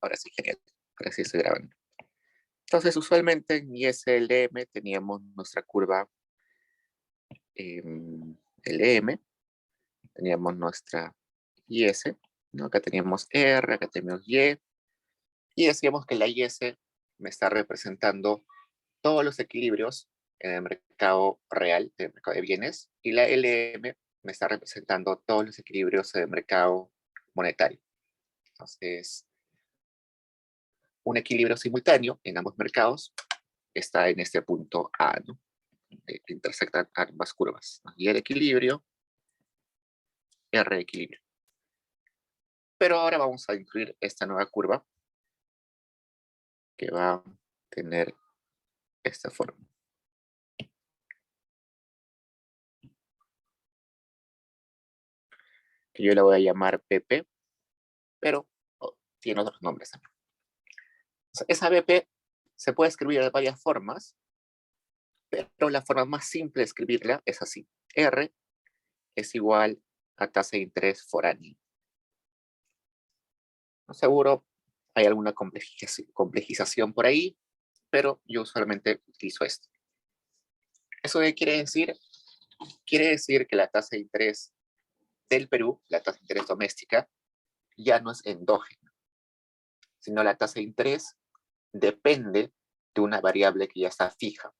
ahora sí, genial. Ahora sí estoy grabando. Entonces, usualmente en ISLM teníamos nuestra curva LM, teníamos nuestra IS, ¿no? Acá teníamos R, acá teníamos y decíamos que la IS me está representando todos los equilibrios en el mercado real, en el mercado de bienes, y la LM me está representando todos los equilibrios en el mercado monetario. Entonces, un equilibrio simultáneo en ambos mercados está en este punto A, ¿no? Intersectan ambas curvas, ¿no? Y el equilibrio, R equilibrio. Pero ahora vamos a incluir esta nueva curva que va a tener esta forma. Que yo la voy a llamar PP, pero tiene otros nombres también. O sea, esa BP se puede escribir de varias formas, pero la forma más simple de escribirla es así. R es igual a tasa de interés foránea. No seguro hay alguna complejización por ahí, pero yo usualmente utilizo esto. ¿Eso qué quiere decir? Quiere decir que la tasa de interés del Perú, la tasa de interés doméstica, ya no es endógena, sino la tasa de interés depende de una variable que ya está fija.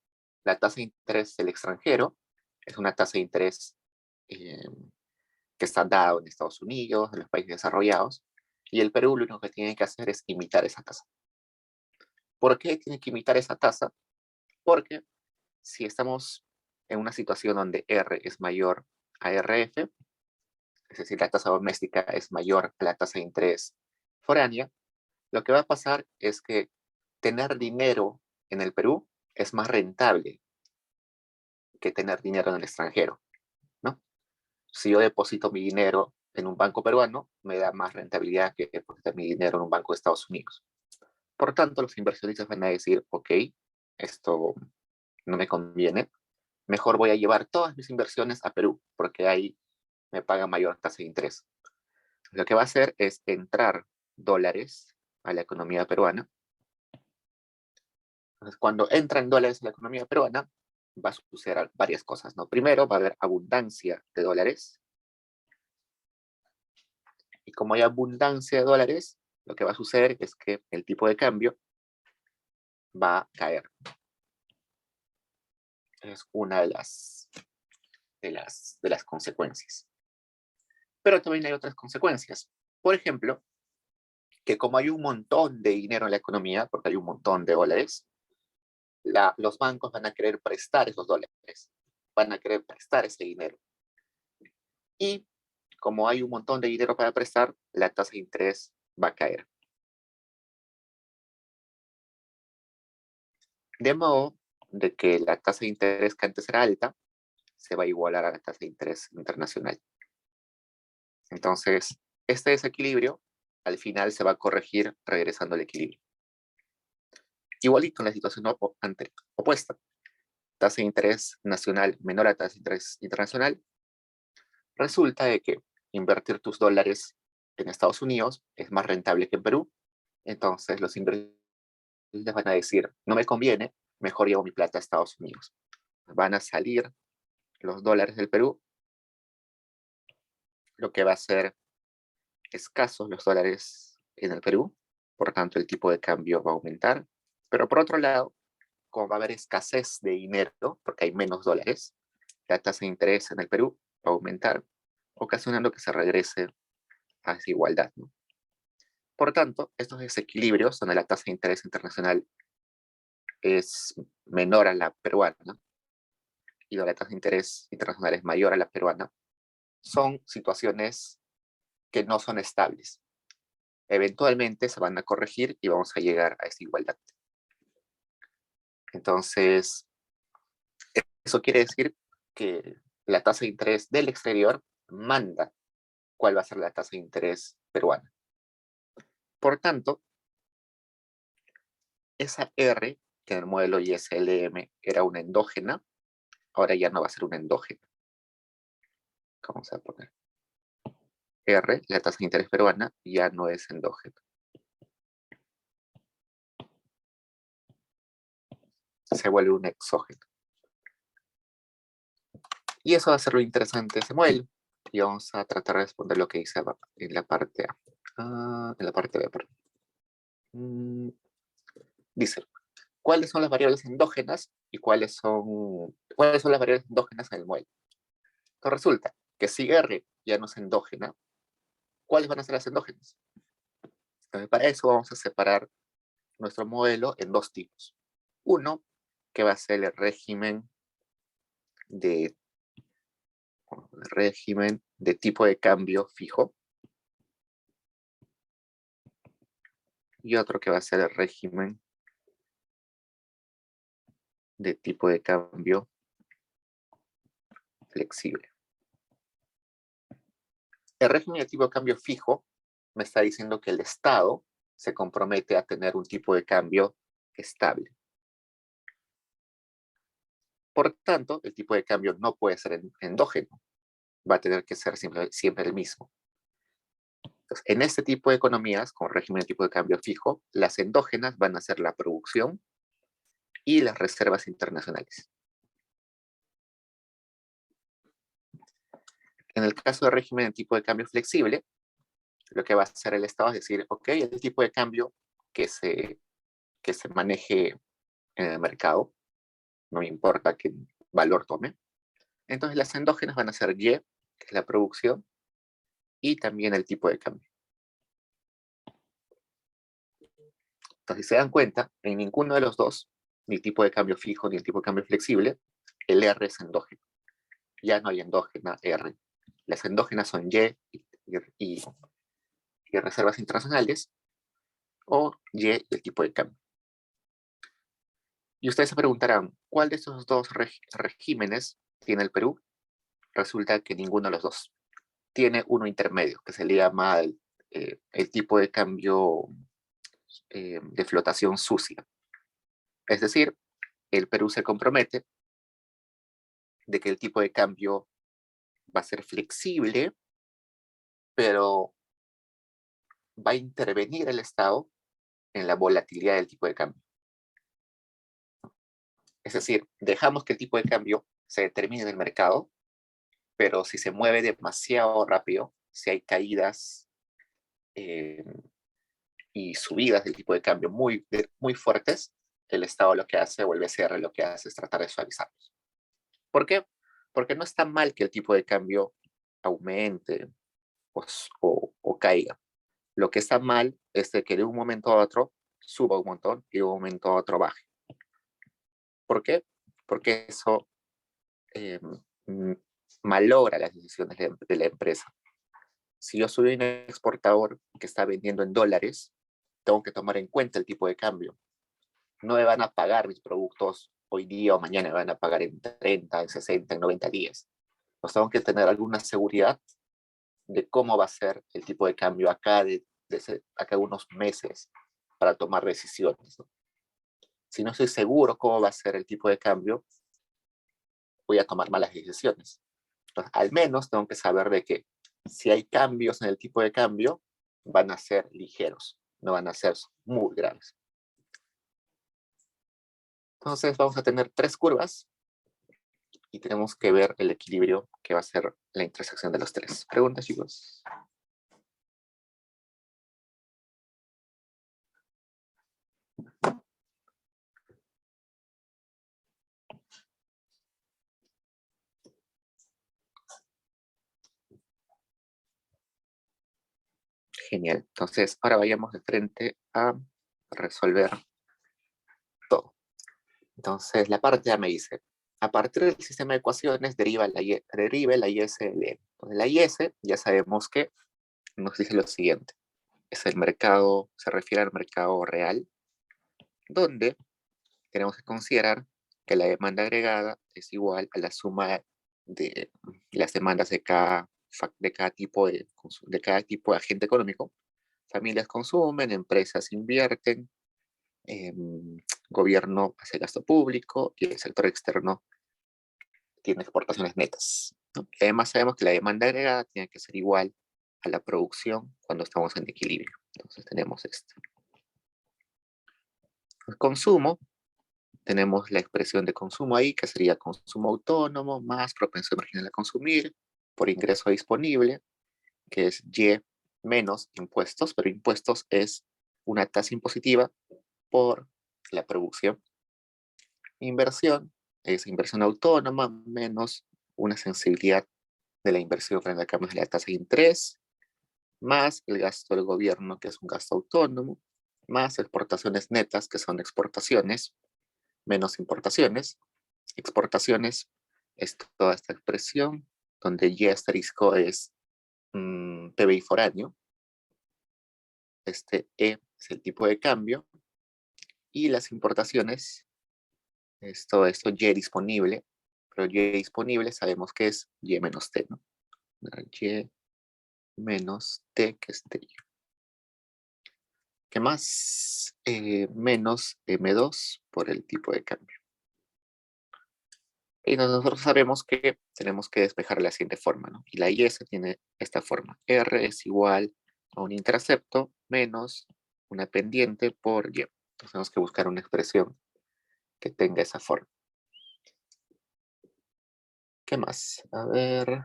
La tasa de interés del extranjero es una tasa de interés que está dada en Estados Unidos, en los países desarrollados, y el Perú lo único que tiene que hacer es imitar esa tasa. ¿Por qué tiene que imitar esa tasa? Porque si estamos en una situación donde R es mayor a RF, es decir, la tasa doméstica es mayor a la tasa de interés foránea, lo que va a pasar es que tener dinero en el Perú es más rentable que tener dinero en el extranjero, ¿no? Si yo deposito mi dinero en un banco peruano, me da más rentabilidad que depositar mi dinero en un banco de Estados Unidos. Por tanto, los inversionistas van a decir, ok, esto no me conviene, mejor voy a llevar todas mis inversiones a Perú, porque ahí me paga mayor tasa de interés. Lo que va a hacer es entrar dólares a la economía peruana. Entonces, cuando entran dólares a la economía peruana, va a suceder varias cosas, ¿no? Primero, va a haber abundancia de dólares. Y como hay abundancia de dólares, lo que va a suceder es que el tipo de cambio va a caer. Es una de las consecuencias. Pero también hay otras consecuencias. Por ejemplo, que como hay un montón de dinero en la economía, porque hay un montón de dólares, los bancos van a querer prestar esos dólares, van a querer prestar ese dinero. Y como hay un montón de dinero para prestar, la tasa de interés va a caer. De modo de que la tasa de interés que antes era alta se va a igualar a la tasa de interés internacional. Entonces, este desequilibrio al final se va a corregir regresando al equilibrio. Igualito en la situación opuesta. Tasa de interés nacional menor a tasa de interés internacional. Resulta de que invertir tus dólares en Estados Unidos es más rentable que en Perú. Entonces los inversores van a decir, no me conviene, mejor llevo mi plata a Estados Unidos. Van a salir los dólares del Perú, lo que va a ser escasos los dólares en el Perú, por tanto el tipo de cambio va a aumentar. Pero por otro lado, como va a haber escasez de dinero, porque hay menos dólares, la tasa de interés en el Perú va a aumentar, ocasionando que se regrese a esa igualdad, ¿no? Por tanto, estos desequilibrios donde la tasa de interés internacional es menor a la peruana y donde la tasa de interés internacional es mayor a la peruana, son situaciones que no son estables. Eventualmente se van a corregir y vamos a llegar a esa igualdad. Entonces, eso quiere decir que la tasa de interés del exterior manda cuál va a ser la tasa de interés peruana. Por tanto, esa R, que en el modelo ISLM era una endógena, ahora ya no va a ser una endógena. ¿Cómo se va a poner? R, la tasa de interés peruana, ya no es endógena. se vuelve un exógeno. Y eso va a ser lo interesante de ese modelo. Y vamos a tratar de responder lo que dice en la parte A. En la parte B, perdón. Dice, ¿cuáles son las variables endógenas y cuáles son las variables endógenas en el modelo? Entonces resulta que si R ya no es endógena, ¿cuáles van a ser las endógenas? Entonces, para eso vamos a separar nuestro modelo en dos tipos. Uno, que va a ser el régimen de tipo de cambio fijo. Y otro que va a ser el régimen de tipo de cambio flexible. El régimen de tipo de cambio fijo me está diciendo que el Estado se compromete a tener un tipo de cambio estable. Por tanto, el tipo de cambio no puede ser endógeno. Va a tener que ser siempre el mismo. Entonces, en este tipo de economías, con régimen de tipo de cambio fijo, las endógenas van a ser la producción y las reservas internacionales. En el caso de régimen de tipo de cambio flexible, lo que va a hacer el Estado es decir, ok, el tipo de cambio que se maneje en el mercado, no me importa qué valor tome. Entonces las endógenas van a ser Y, que es la producción, y también el tipo de cambio. Entonces, si se dan cuenta, en ninguno de los dos, ni el tipo de cambio fijo ni el tipo de cambio flexible, el R es endógeno. Ya no hay endógena R. Las endógenas son y reservas internacionales, o Y el tipo de cambio. Y ustedes se preguntarán, ¿cuál de estos dos regímenes tiene el Perú? Resulta que ninguno de los dos. Tiene uno intermedio, que se le llama el tipo de cambio de flotación sucia. Es decir, el Perú se compromete de que el tipo de cambio va a ser flexible, pero va a intervenir el Estado en la volatilidad del tipo de cambio. Es decir, dejamos que el tipo de cambio se determine en el mercado, pero si se mueve demasiado rápido, si hay caídas y subidas del tipo de cambio muy fuertes, el Estado lo que hace, o el BCR lo que hace es tratar de suavizarlos. ¿Por qué? Porque no está mal que el tipo de cambio aumente o caiga. Lo que está mal es de que de un momento a otro suba un montón y de un momento a otro baje. ¿Por qué? Porque eso eh, malogra las decisiones de la empresa. Si yo soy un exportador que está vendiendo en dólares, tengo que tomar en cuenta el tipo de cambio. No me van a pagar mis productos hoy día o mañana, me van a pagar en 30, en 60, en 90 días. Pues tengo que tener alguna seguridad de cómo va a ser el tipo de cambio acá acá unos meses para tomar decisiones, ¿no? Si no estoy seguro cómo va a ser el tipo de cambio, voy a tomar malas decisiones. Entonces, al menos tengo que saber de que si hay cambios en el tipo de cambio, van a ser ligeros, no van a ser muy graves. Entonces vamos a tener tres curvas y tenemos que ver el equilibrio que va a ser la intersección de los tres. ¿Preguntas, chicos? Genial. Entonces, ahora vayamos de frente a resolver todo. Entonces, la parte A me dice, a partir del sistema de ecuaciones deriva la IS del E. Entonces, la IS ya sabemos que nos dice lo siguiente. Es el mercado, se refiere al mercado real, donde tenemos que considerar que la demanda agregada es igual a la suma de las demandas de cada tipo de agente económico. Familias consumen, empresas invierten, eh, gobierno hace gasto público y el sector externo tiene exportaciones netas, ¿no? Y además sabemos que la demanda agregada tiene que ser igual a la producción cuando estamos en equilibrio. Entonces tenemos esto. El consumo tenemos la expresión de consumo ahí, que sería consumo autónomo más propensión marginal a consumir por ingreso disponible, que es Y menos impuestos, pero impuestos es una tasa impositiva por la producción. Inversión es inversión autónoma menos una sensibilidad de la inversión frente a cambios de la tasa de interés, más el gasto del gobierno, que es un gasto autónomo, más exportaciones netas, que son exportaciones, menos importaciones. Exportaciones es toda esta expresión, donde Y asterisco es PBI foráneo. Este E es el tipo de cambio. Y las importaciones es todo esto Y disponible. Pero Y disponible sabemos que es Y menos T, ¿no? Y menos T, que es T. ¿Qué más? Menos M2 por el tipo de cambio. Y nosotros sabemos que tenemos que despejar de la siguiente forma, ¿no? Y la IS tiene esta forma. R es igual a un intercepto menos una pendiente por Y. Entonces tenemos que buscar una expresión que tenga esa forma. ¿Qué más? A ver.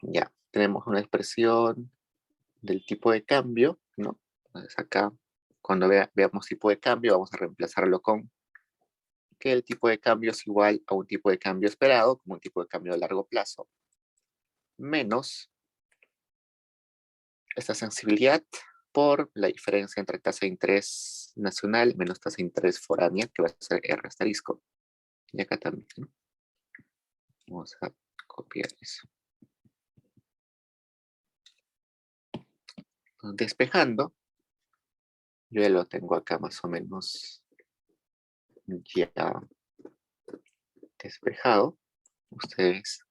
Ya, tenemos una expresión del tipo de cambio, ¿no? Entonces acá, cuando veamos tipo de cambio, vamos a reemplazarlo con que el tipo de cambio es igual a un tipo de cambio esperado, como un tipo de cambio de largo plazo, menos esta sensibilidad por la diferencia entre tasa de interés nacional menos tasa de interés foránea, que va a ser R asterisco. Y acá también, ¿no? Vamos a copiar eso. Despejando, yo ya lo tengo acá más o menos ya despejado. Ustedes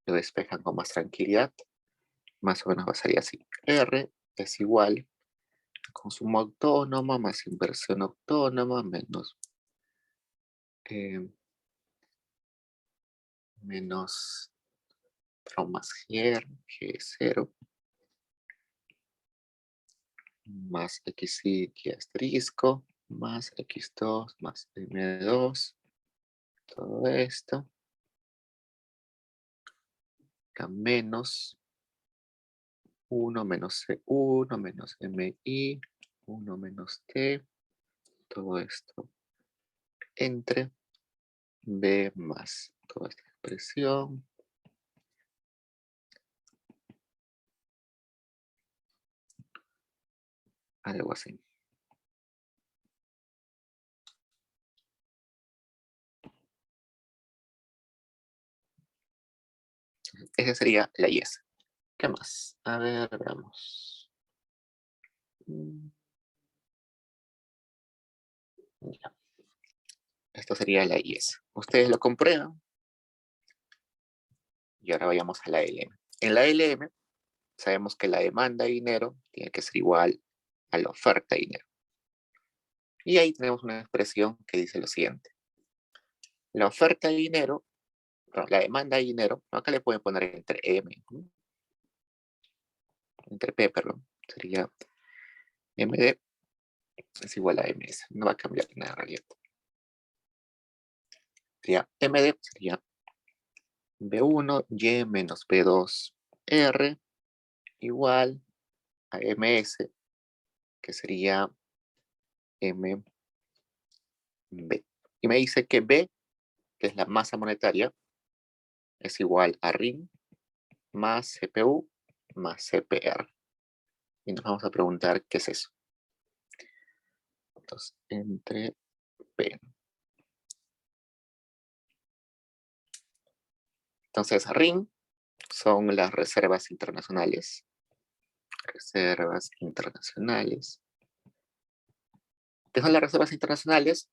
lo despejan con más tranquilidad. Más o menos va a salir así. R es igual a consumo autónomo más inversión autónoma menos más G0 más XY asterisco más X2 más M2. Todo esto. Acá menos 1 menos C1 menos MI, 1 menos T. Todo esto entre B más toda esta expresión. Algo así. Esa sería la IS. ¿Qué más? A ver, veamos. Ya. Esto sería la IS. Ustedes lo comprueban. Y ahora vayamos a la LM. En la LM sabemos que la demanda de dinero tiene que ser igual a la oferta de dinero. Y ahí tenemos una expresión que dice lo siguiente. La oferta de dinero, no, la demanda de dinero, acá le pueden poner entre M, ¿no? Entre P, perdón, sería MD es igual a MS, no va a cambiar nada en realidad. Sería MD, sería B1 Y menos B2 R igual a MS, que sería MB. Y me dice que B, que es la masa monetaria, es igual a RIN más CPU más CPR. Y nos vamos a preguntar qué es eso. Entonces, entre P. Entonces, RIN son las reservas internacionales. Reservas internacionales. ¿Qué son las reservas internacionales?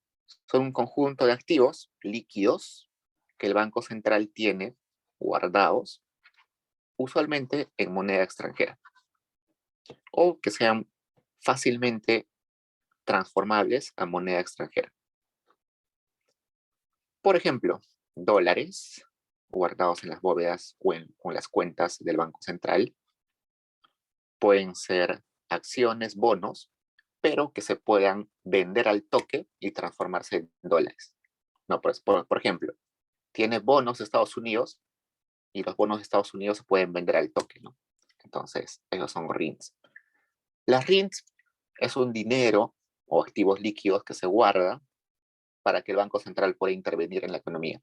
Son un conjunto de activos líquidos que el Banco Central tiene guardados, usualmente en moneda extranjera, o que sean fácilmente transformables a moneda extranjera. Por ejemplo, dólares guardados en las bóvedas o en las cuentas del Banco Central. Pueden ser acciones, bonos, pero que se puedan vender al toque y transformarse en dólares. No, por ejemplo, tiene bonos de Estados Unidos y los bonos de Estados Unidos se pueden vender al toque, ¿no? Entonces, esos son RINs. Las RINs es un dinero o activos líquidos que se guarda para que el Banco Central pueda intervenir en la economía.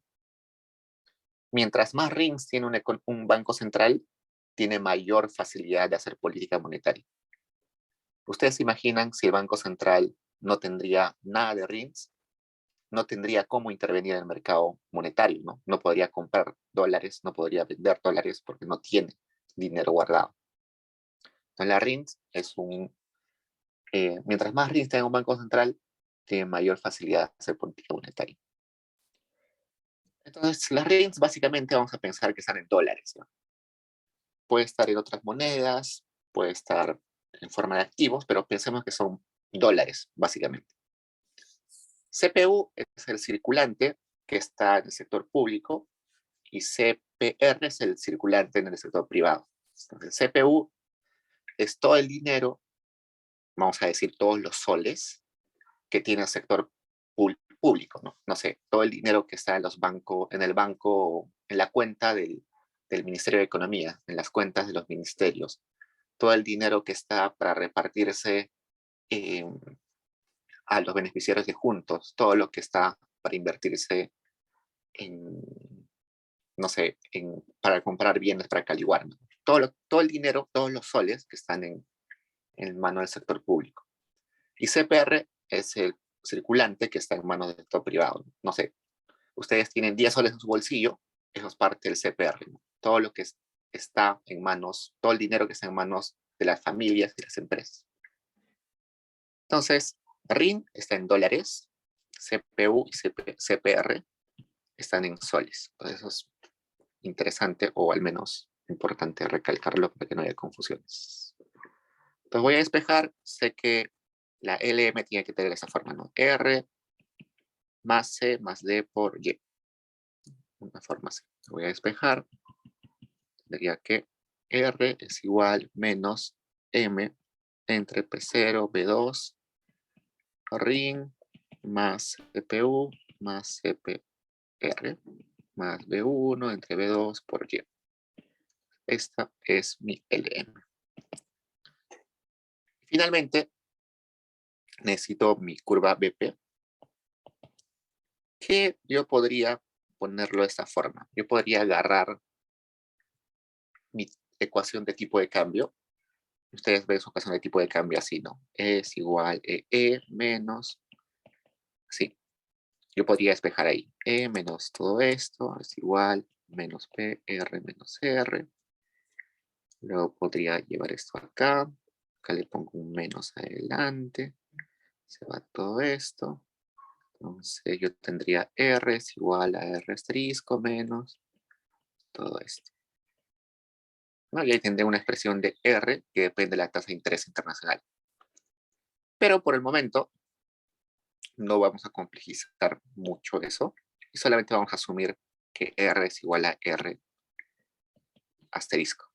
Mientras más RINs tiene un Banco Central, tiene mayor facilidad de hacer política monetaria. ¿Ustedes se imaginan si el Banco Central no tendría nada de RINs? No tendría cómo intervenir en el mercado monetario, ¿no? No podría comprar dólares, no podría vender dólares porque no tiene dinero guardado. Entonces la RINs es mientras más RINs tenga un banco central, tiene mayor facilidad de hacer política monetaria. Entonces las RINs básicamente vamos a pensar que están en dólares, ¿no? Puede estar en otras monedas, puede estar en forma de activos, pero pensemos que son dólares, básicamente. CPU es el circulante que está en el sector público y CPR es el circulante en el sector privado. Entonces, CPU es todo el dinero, vamos a decir todos los soles que tiene el sector público, ¿no? No sé, todo el dinero que está en los bancos, en el banco, en la cuenta del Ministerio de Economía, en las cuentas de los ministerios, todo el dinero que está para repartirse a los beneficiarios de juntos, todo lo que está para invertirse en, no sé, para comprar bienes para Caliguar, ¿no? Todo el dinero, todos los soles que están en manos del sector público. Y CPR es el circulante que está en manos del sector privado. No sé, ustedes tienen 10 soles en su bolsillo, eso es parte del CPR, ¿no? Todo lo que está en manos, todo el dinero que está en manos de las familias y las empresas. Entonces, RIN está en dólares, CPU y CPR están en soles. Entonces, eso es interesante o al menos importante recalcarlo para que no haya confusiones. Entonces voy a despejar, sé que la LM tiene que tener esa forma, ¿no? R más C más D por Y. Una forma así. Voy a despejar. Tendría que R es igual menos M entre P0, B2, RIN más CPU más CPR más B1 entre B2 por Y. Esta es mi LM. Finalmente, necesito mi curva BP, que yo podría ponerlo de esta forma. Yo podría agarrar mi ecuación de tipo de cambio. Ustedes ven su ecuación de tipo de cambio así, ¿no? Es igual a E menos, sí. Yo podría despejar ahí. E menos todo esto es igual menos P, R menos R. Luego podría llevar esto acá. Acá le pongo un menos adelante. Se va todo esto. Entonces yo tendría R es igual a R asterisco menos todo esto, ¿no? Y ahí tendré una expresión de R que depende de la tasa de interés internacional. Pero por el momento no vamos a complejizar mucho eso y solamente vamos a asumir que R es igual a R asterisco.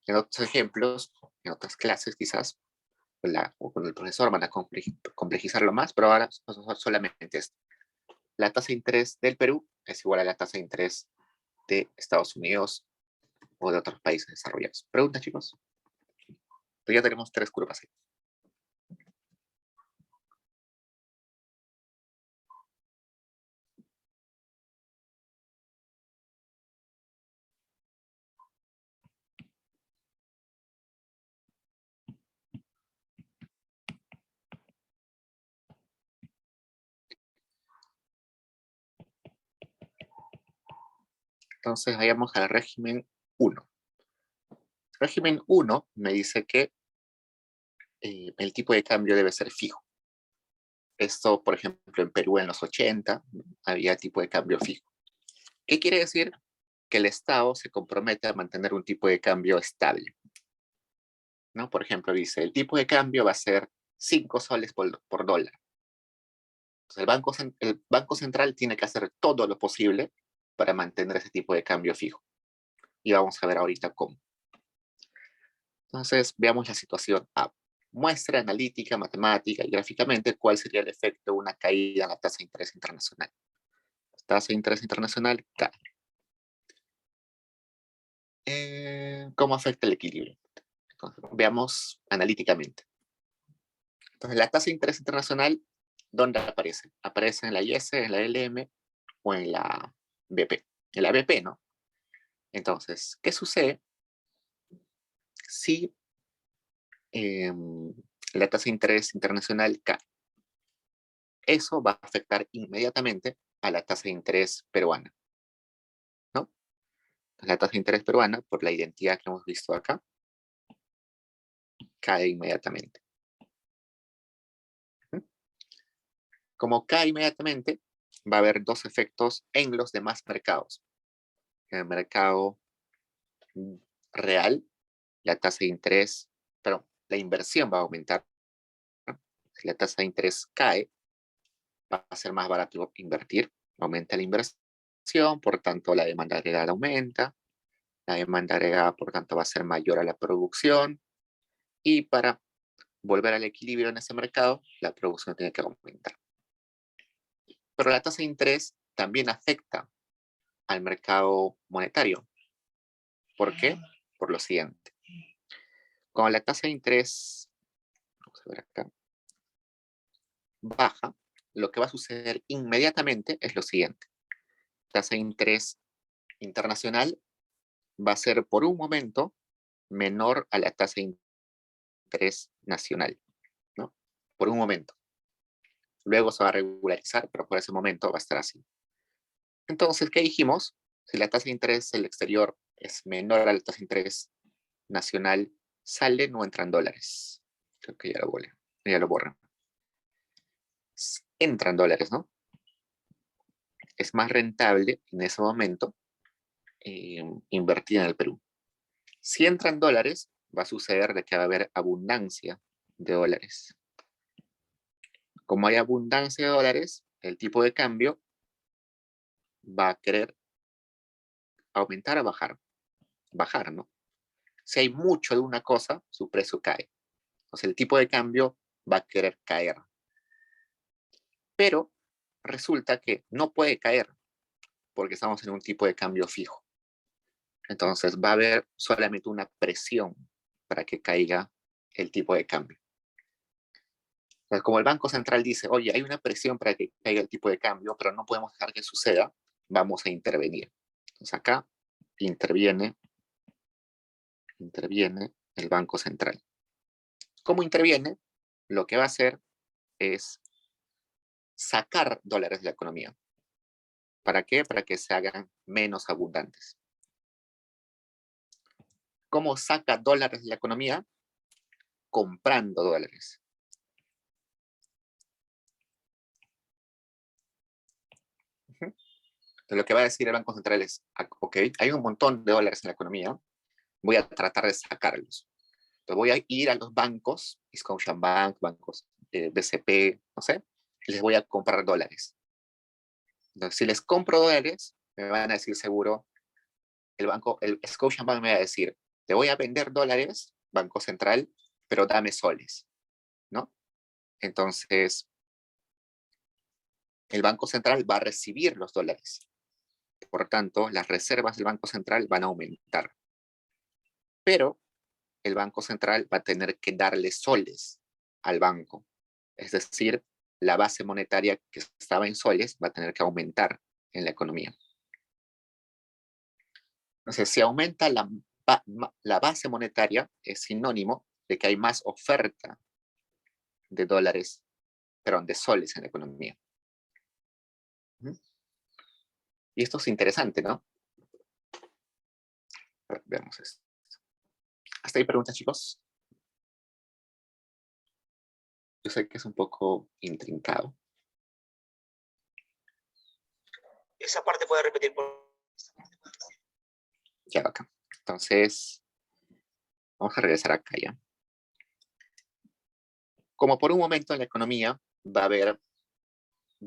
En otros ejemplos, en otras clases quizás, o con el profesor van a complejizarlo más, pero ahora solamente esto. La tasa de interés del Perú es igual a la tasa de interés de Estados Unidos o de otros países desarrollados. ¿Preguntas, chicos? Pues ya tenemos 3 curvas ahí. Entonces vayamos al régimen 1. Régimen 1 me dice que el tipo de cambio debe ser fijo. Esto, por ejemplo, en Perú en los 80 había tipo de cambio fijo. ¿Qué quiere decir? Que el Estado se compromete a mantener un tipo de cambio estable, ¿no? Por ejemplo, dice, el tipo de cambio va a ser 5 soles por dólar. Entonces, el Banco Central tiene que hacer todo lo posible para mantener ese tipo de cambio fijo. Y vamos a ver ahorita cómo. Entonces, veamos la situación A. muestra analítica, matemática y gráficamente cuál sería el efecto de una caída en la tasa de interés internacional. La tasa de interés internacional cae. ¿Cómo afecta el equilibrio? Entonces, veamos analíticamente. Entonces, la tasa de interés internacional, ¿dónde aparece? Aparece en la IS, en la LM o en la BP. En la BP, ¿no? Entonces, ¿qué sucede si la tasa de interés internacional cae? Eso va a afectar inmediatamente a la tasa de interés peruana, ¿no? La tasa de interés peruana, por la identidad que hemos visto acá, cae inmediatamente. Como cae inmediatamente, va a haber dos efectos en los demás mercados. En el mercado real, la tasa de interés, pero la inversión va a aumentar. Si la tasa de interés cae, va a ser más barato invertir, aumenta la inversión, por tanto la demanda agregada aumenta, la demanda agregada por tanto va a ser mayor a la producción, y para volver al equilibrio en ese mercado, la producción tiene que aumentar. Pero la tasa de interés también afecta al mercado monetario. ¿Por qué? Por lo siguiente. Cuando la tasa de interés, vamos a ver acá, baja, lo que va a suceder inmediatamente es lo siguiente. La tasa de interés internacional va a ser por un momento menor a la tasa de interés nacional, ¿no? Por un momento. Luego se va a regularizar, pero por ese momento va a estar así. Entonces, ¿qué dijimos? Si la tasa de interés del exterior es menor a la tasa de interés nacional, salen o entran dólares. Creo que ya lo borran. Entran dólares, ¿no? Es más rentable en ese momento invertir en el Perú. Si entran dólares, va a suceder de que va a haber abundancia de dólares. Como hay abundancia de dólares, el tipo de cambio va a querer aumentar o bajar. Bajar, ¿no? Si hay mucho de una cosa, su precio cae. Entonces el tipo de cambio va a querer caer. Pero resulta que no puede caer porque estamos en un tipo de cambio fijo. Entonces va a haber solamente una presión para que caiga el tipo de cambio. Entonces, como el Banco Central dice, oye, hay una presión para que caiga el tipo de cambio, pero no podemos dejar que suceda, vamos a intervenir. Entonces acá interviene el Banco Central. ¿Cómo interviene? Lo que va a hacer es sacar dólares de la economía. ¿Para qué? Para que se hagan menos abundantes. ¿Cómo saca dólares de la economía? Comprando dólares. Entonces, lo que va a decir el Banco Central es, ok, hay un montón de dólares en la economía, voy a tratar de sacarlos. Entonces voy a ir a los bancos, Scotiabank, bancos BCP, no sé, y les voy a comprar dólares. Entonces, si les compro dólares, me van a decir seguro, el Scotiabank me va a decir, te voy a vender dólares, Banco Central, pero dame soles, ¿no? Entonces, el Banco Central va a recibir los dólares. Por tanto, las reservas del Banco Central van a aumentar. Pero el Banco Central va a tener que darle soles al banco. Es decir, la base monetaria que estaba en soles va a tener que aumentar en la economía. Entonces, si aumenta la base monetaria, es sinónimo de que hay más oferta de dólares, perdón, de soles en la economía. Y esto es interesante, ¿no? Veamos esto. ¿Hasta ahí preguntas, chicos? Yo sé que es un poco intrincado. Esa parte puede repetir por... Ya, acá. Entonces, vamos a regresar acá ya. Como por un momento en la economía se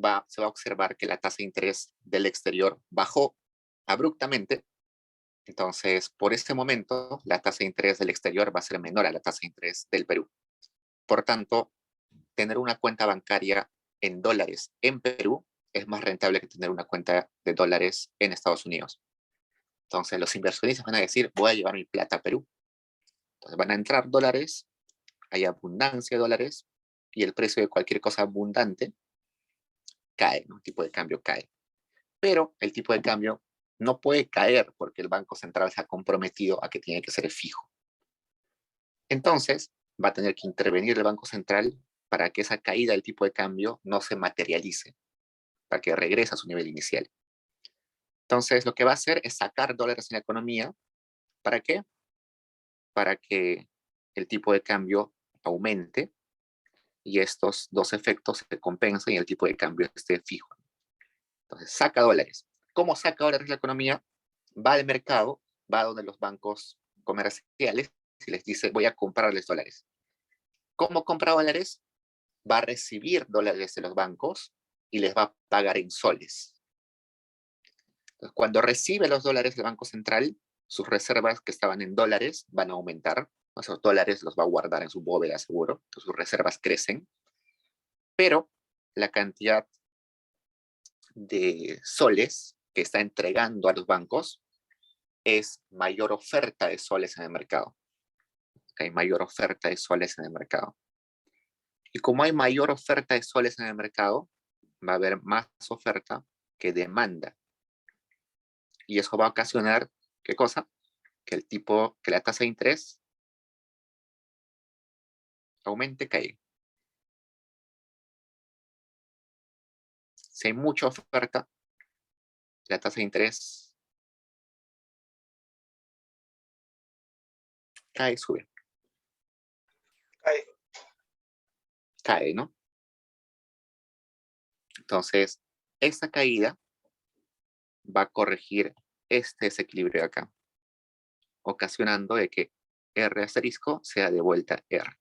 va a observar que la tasa de interés del exterior bajó abruptamente, entonces por este momento la tasa de interés del exterior va a ser menor a la tasa de interés del Perú. Por tanto, tener una cuenta bancaria en dólares en Perú es más rentable que tener una cuenta de dólares en Estados Unidos. Entonces, los inversionistas van a decir, voy a llevar mi plata a Perú. Entonces, van a entrar dólares, hay abundancia de dólares, y el precio de cualquier cosa abundante cae, ¿no? El tipo de cambio cae. Pero el tipo de cambio no puede caer porque el Banco Central se ha comprometido a que tiene que ser fijo. Entonces, va a tener que intervenir el Banco Central para que esa caída del tipo de cambio no se materialice, para que regrese a su nivel inicial. Entonces, lo que va a hacer es sacar dólares en la economía. ¿Para qué? Para que el tipo de cambio aumente y estos dos efectos se compensen y el tipo de cambio esté fijo. Entonces, saca dólares. ¿Cómo saca dólares la economía? Va al mercado, va donde los bancos comerciales y les dice, voy a comprarles dólares. ¿Cómo compra dólares? Va a recibir dólares de los bancos y les va a pagar en soles. Entonces, cuando recibe los dólares del Banco Central, sus reservas que estaban en dólares van a aumentar. Esos dólares los va a guardar en su bóveda seguro. Entonces, sus reservas crecen. Pero la cantidad de soles que está entregando a los bancos es mayor oferta de soles en el mercado. Hay mayor oferta de soles en el mercado. Y como hay mayor oferta de soles en el mercado, va a haber más oferta que demanda. Y eso va a ocasionar, ¿qué cosa? Que la tasa de interés aumente, caiga. Si hay mucha oferta, la tasa de interés cae, sube. Cae, ¿no? Entonces, esta caída va a corregir este desequilibrio de acá, ocasionando de que R asterisco sea de vuelta R.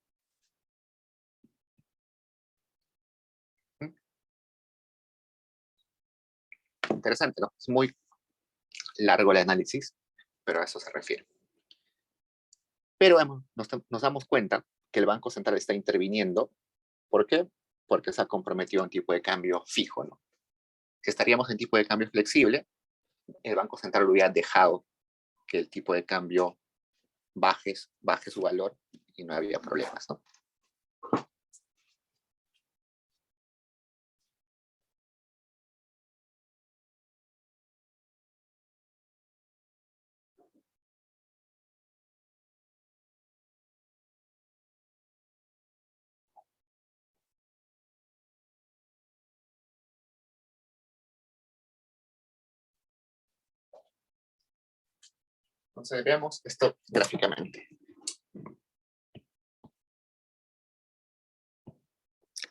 Interesante, ¿no? Es muy largo el análisis, pero a eso se refiere. Pero nos damos cuenta que el Banco Central está interviniendo. ¿Por qué? Porque se ha comprometido a un tipo de cambio fijo, ¿no? Si estaríamos en tipo de cambio flexible, el Banco Central hubiera dejado que el tipo de cambio baje su valor y no había problemas, ¿no? Entonces veamos esto gráficamente.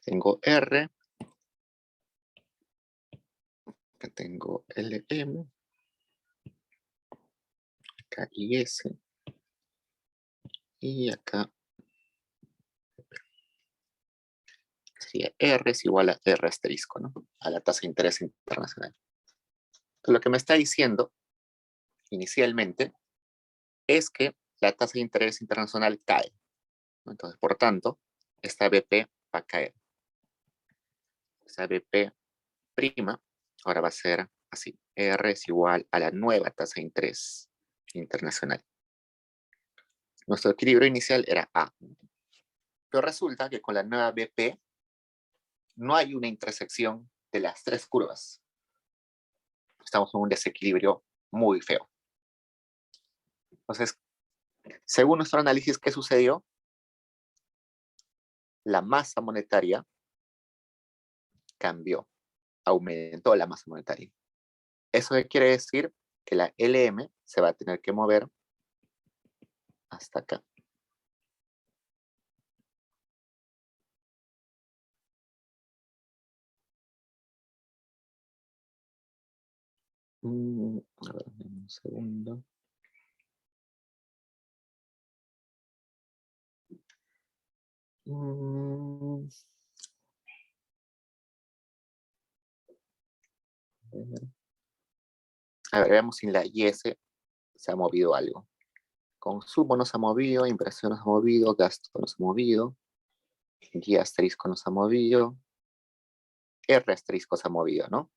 Tengo R, acá tengo LM, acá IS, y acá sería R es igual a R asterisco, ¿no? A la tasa de interés internacional. Entonces, lo que me está diciendo inicialmente es que la tasa de interés internacional cae, ¿no? Entonces, por tanto, esta BP va a caer. Esta BP prima ahora va a ser así. R es igual a la nueva tasa de interés internacional. Nuestro equilibrio inicial era A. Pero resulta que con la nueva BP no hay una intersección de las tres curvas. Estamos en un desequilibrio muy feo. Entonces, según nuestro análisis, ¿qué sucedió? La masa monetaria cambió, aumentó la masa monetaria. ¿Eso qué quiere decir? Que la LM se va a tener que mover hasta acá. A ver, un segundo. A ver, veamos si en la IS se ha movido algo. Consumo no se ha movido, inversión no se ha movido, gasto no se ha movido. Y asterisco no se ha movido. R asterisco se ha movido, ¿no?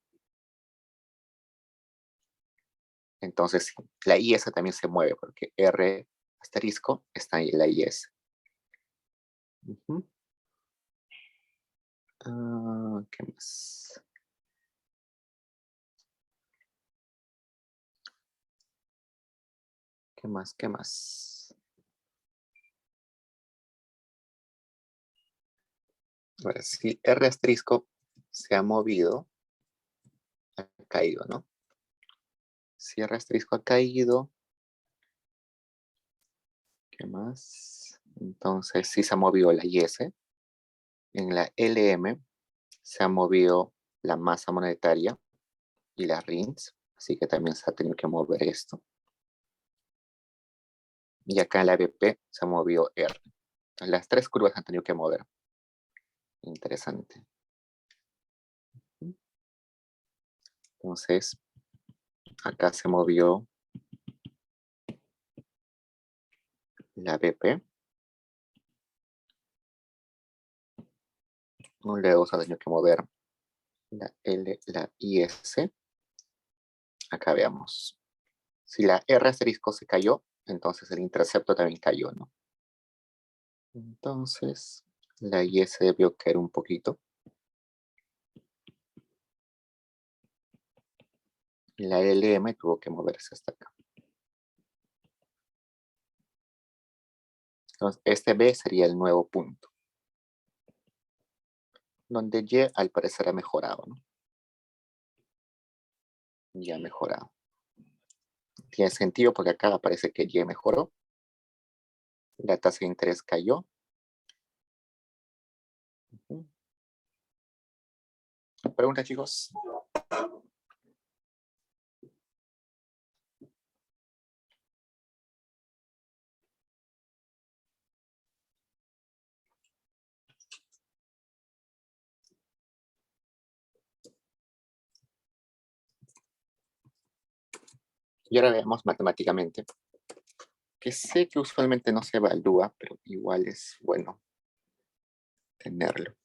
Entonces, la IS también se mueve porque R asterisco está en la IS. ¿Qué más? ¿Qué más? ¿Qué más? Ahora, si R asterisco se ha movido, ha caído, ¿no? Si R asterisco ha caído, ¿qué más? Entonces, sí se ha movido la IS. En la LM se ha movido la masa monetaria y las RINs, así que también se ha tenido que mover esto. Y acá en la BP se ha movido R. Entonces, las tres curvas han tenido que mover. Interesante. Entonces, acá se movió la BP. Luego se ha tenido que mover la L, la IS. Acá veamos. Si la R asterisco se cayó, entonces el intercepto también cayó, ¿no? Entonces, la IS debió caer un poquito. La LM tuvo que moverse hasta acá. Entonces, este B sería el nuevo punto. Donde Y al parecer ha mejorado, ¿no? Ya ha mejorado. Tiene sentido porque acá aparece que Y mejoró. La tasa de interés cayó. ¿Pregunta, chicos? Y ahora veamos matemáticamente, que sé que usualmente no se evalúa, pero igual es bueno tenerlo.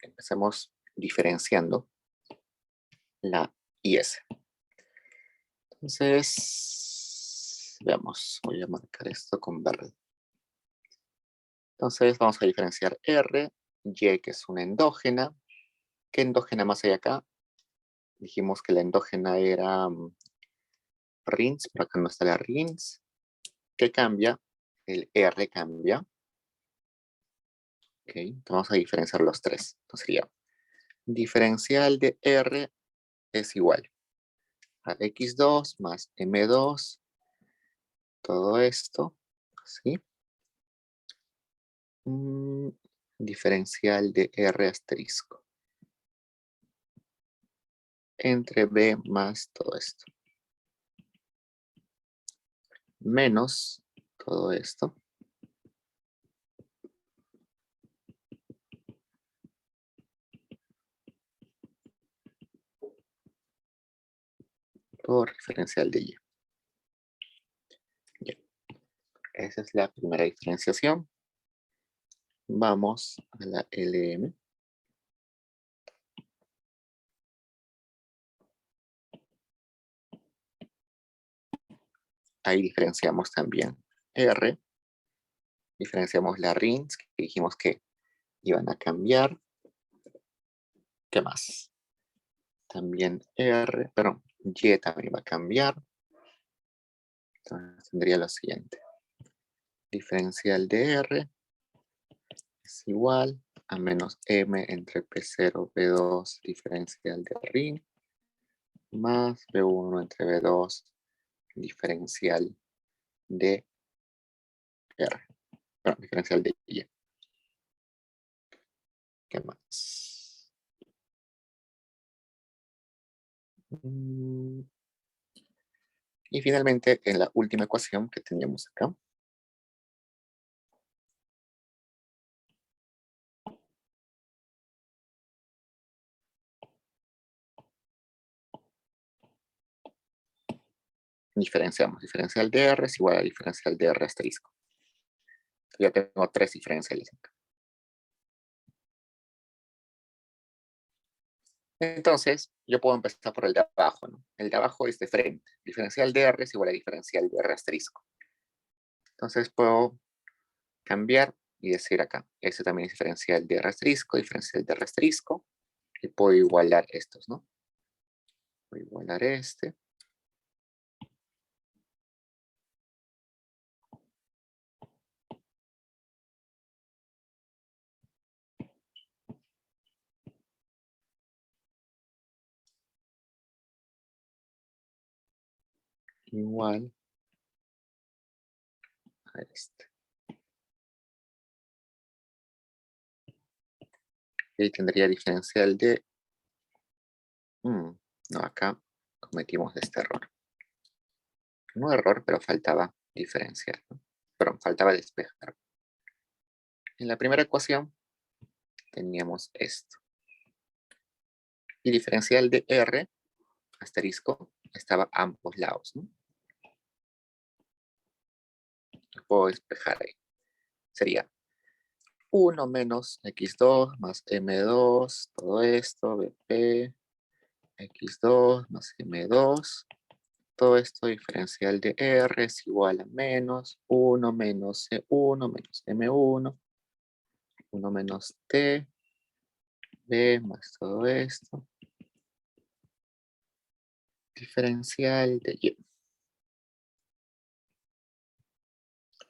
Empecemos diferenciando la IS. Entonces, veamos, voy a marcar esto con verde. Entonces vamos a diferenciar R, Y, que es una endógena. ¿Qué endógena más hay acá? Dijimos que la endógena era RINS, pero acá no está la RINS. ¿Qué cambia? El R cambia. Ok, entonces vamos a diferenciar los tres. Entonces sería diferencial de R es igual a X2 más M2, todo esto, ¿sí? Diferencial de R asterisco entre B más todo esto. Menos todo esto. Por diferencial de Y. Ya. Esa es la primera diferenciación. Vamos a la LM. Ahí diferenciamos también R. Diferenciamos la RINs, que dijimos que iban a cambiar. ¿Qué más? También R, perdón, Y también va a cambiar. Entonces tendría lo siguiente. Diferencial de R es igual a menos M entre P0, B2, diferencial de RIN, más B1 entre B2, diferencial de R. Perdón, diferencial de Y. ¿Qué más? Y finalmente, en la última ecuación que teníamos acá, diferenciamos. Diferencial de R es igual a diferencial de R asterisco. Ya tengo 3 diferenciales acá. Entonces, yo puedo empezar por el de abajo, ¿no? El de abajo es de frente. Diferencial de R es igual a diferencial de R asterisco. Entonces puedo cambiar y decir acá, ese también es diferencial de R asterisco, diferencial de R asterisco, y puedo igualar estos, ¿no? Voy a igualar este. Igual a este. Y ahí tendría diferencial de... no, acá cometimos este error. No error, pero faltaba diferenciar, ¿no? Perdón, faltaba despejar. En la primera ecuación teníamos esto. Y diferencial de R, asterisco, estaba a ambos lados, ¿no? Lo puedo despejar ahí. Sería 1 menos x2 más m2, todo esto, bp, x2 más m2, todo esto diferencial de R es igual a menos 1 menos C1 menos M1, 1 menos T, B más todo esto, diferencial de Y.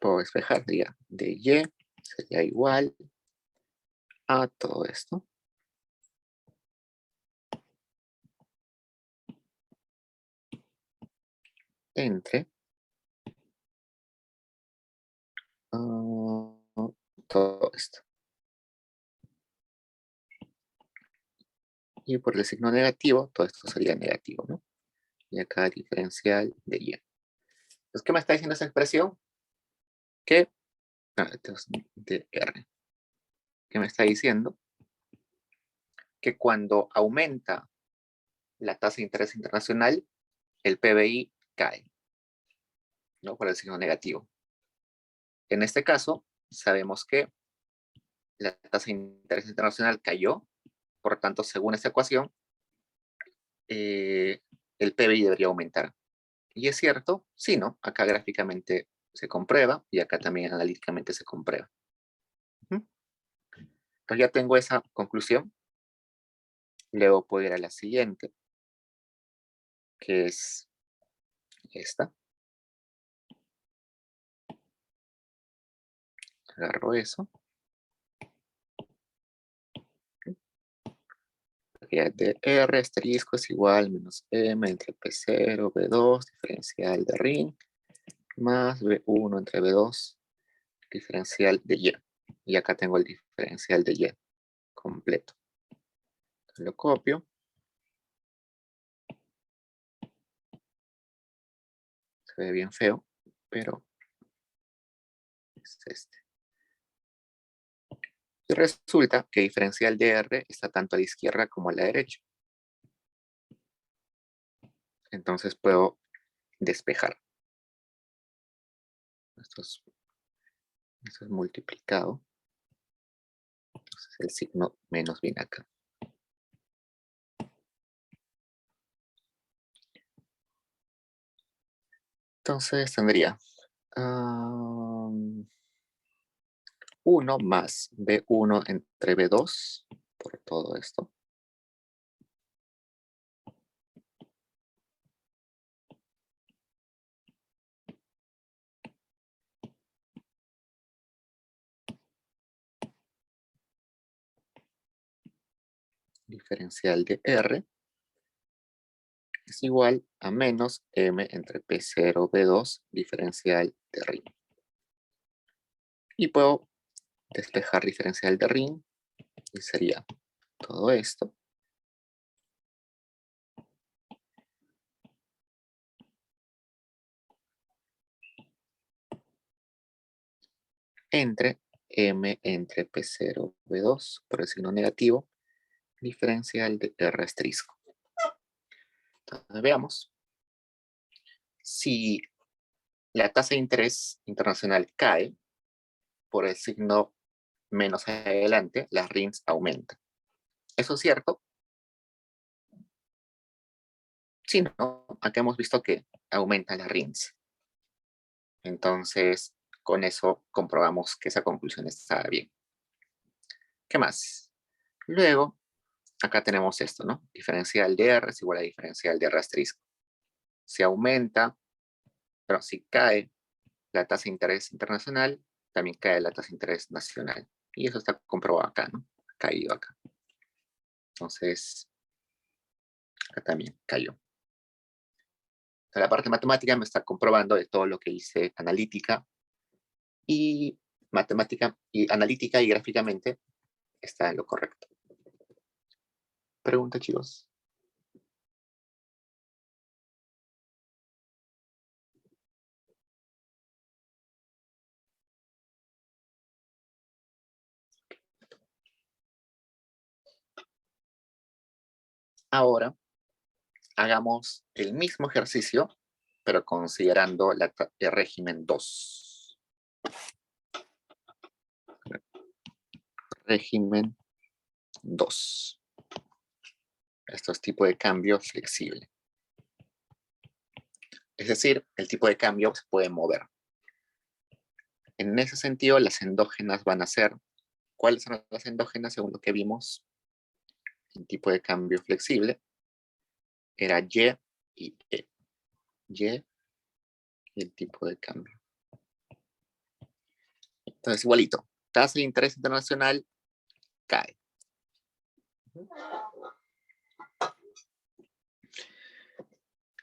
Puedo despejar, diría, de Y sería igual a todo esto. Entre todo esto. Y por el signo negativo, todo esto sería negativo, ¿no? Y acá diferencial de Y. Entonces, ¿qué me está diciendo esa expresión? Que, de R. ¿Qué me está diciendo? Que cuando aumenta la tasa de interés internacional, el PBI cae, ¿no? Por el signo negativo. En este caso, sabemos que la tasa de interés internacional cayó, por tanto, según esta ecuación, el PBI debería aumentar. ¿Y es cierto? Sí, ¿no? Acá gráficamente se comprueba y acá también analíticamente se comprueba. Entonces ya tengo esa conclusión. Luego puedo ir a la siguiente, que es esta. Agarro eso. De R asterisco es igual menos M entre P0, B2, diferencial de RIN, más B1 entre B2, diferencial de Y. Y acá tengo el diferencial de Y completo. Entonces lo copio. Se ve bien feo, pero es este. Y resulta que diferencial de R está tanto a la izquierda como a la derecha. Entonces puedo despejar. Esto es multiplicado. Entonces el signo menos viene acá. Entonces tendría 1 más B1 entre B2 por todo esto. Diferencial de R es igual a menos M entre P0, B2, diferencial de RIN. Y puedo despejar diferencial de RIN y sería todo esto. Entre M entre P0, B2 por el signo negativo, diferencial de R asterisco. Entonces veamos. si la tasa de interés internacional cae, por el signo menos adelante, las RINs aumentan. ¿Eso es cierto? Sí, ¿no? Acá hemos visto que aumentan las RINs. Entonces, con eso comprobamos que esa conclusión está bien. ¿Qué más? Luego, acá tenemos esto, ¿no? Diferencial de R es igual a diferencial de R asterisco. Si aumenta, pero si cae la tasa de interés internacional, también cae la tasa de interés nacional. Y eso está comprobado acá, ¿no? Ha caído acá. Entonces, acá también cayó. La parte matemática me está comprobando de todo lo que hice analítica y matemática y analítica y gráficamente está en lo correcto. Pregunta, chicos. Ahora, hagamos el mismo ejercicio, pero considerando el régimen 2. Régimen 2. Esto es tipo de cambio flexible. Es decir, el tipo de cambio se puede mover. En ese sentido, las endógenas van a ser, ¿cuáles son las endógenas según lo que vimos? El tipo de cambio flexible era Y y E. Y y el tipo de cambio. Entonces, igualito. Tasa de interés internacional cae.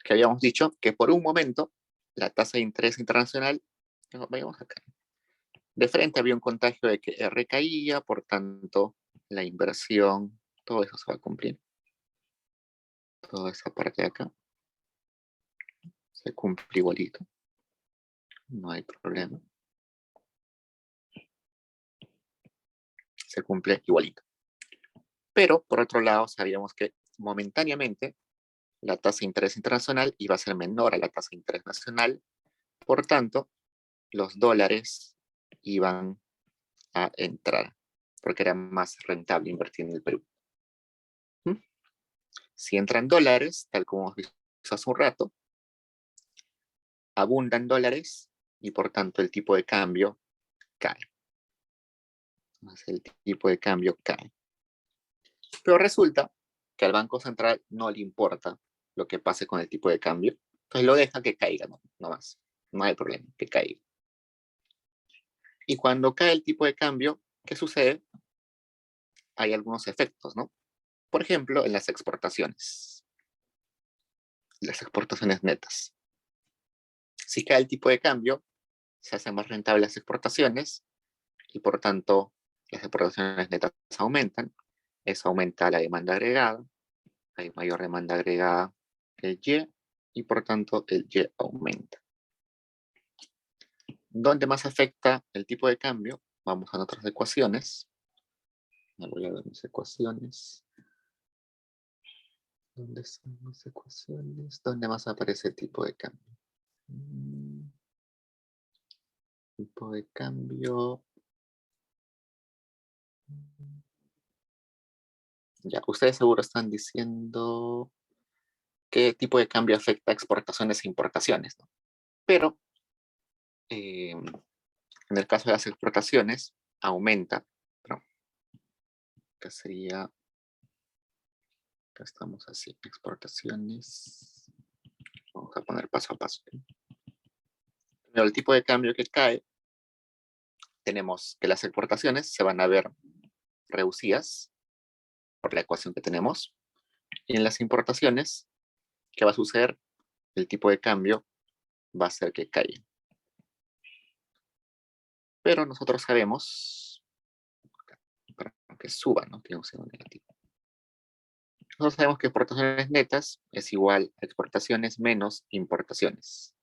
Que habíamos dicho que por un momento la tasa de interés internacional, vayamos acá, de frente había un contagio de que R caía, por tanto la inversión, todo eso se va a cumplir. Toda esa parte de acá se cumple igualito. No hay problema. Se cumple igualito. Pero, por otro lado, sabíamos que momentáneamente la tasa de interés internacional iba a ser menor a la tasa de interés nacional. Por tanto, los dólares iban a entrar, porque era más rentable invertir en el Perú. Si entran dólares, tal como hemos visto hace un rato, abundan dólares y por tanto el tipo de cambio cae. El tipo de cambio cae. Pero resulta que al Banco Central no le importa lo que pase con el tipo de cambio, entonces lo deja que caiga, no más. No hay problema, que caiga. Y cuando cae el tipo de cambio, ¿qué sucede? Hay algunos efectos, ¿no? Por ejemplo, en las exportaciones netas. Si cae el tipo de cambio, se hacen más rentables las exportaciones y por tanto las exportaciones netas aumentan. Eso aumenta la demanda agregada. Hay mayor demanda agregada que el y por tanto el Y aumenta. ¿Dónde más afecta el tipo de cambio? Vamos a otras ecuaciones. Me voy a ver mis ecuaciones. ¿Dónde están mis ecuaciones? ¿Dónde más aparece el tipo de cambio? Tipo de cambio. Ya, ustedes seguro están diciendo qué tipo de cambio afecta a exportaciones e importaciones, ¿no? Pero en el caso de las exportaciones, aumenta. Perdón, que sería, acá estamos así, exportaciones. Vamos a poner paso a paso. Pero el tipo de cambio que cae, tenemos que las exportaciones se van a ver reducidas por la ecuación que tenemos. Y en las importaciones, ¿qué va a suceder? El tipo de cambio va a ser que caiga. Pero nosotros sabemos, para que suba, ¿no? Tiene un signo negativo. Nosotros sabemos que exportaciones netas es igual a exportaciones menos importaciones.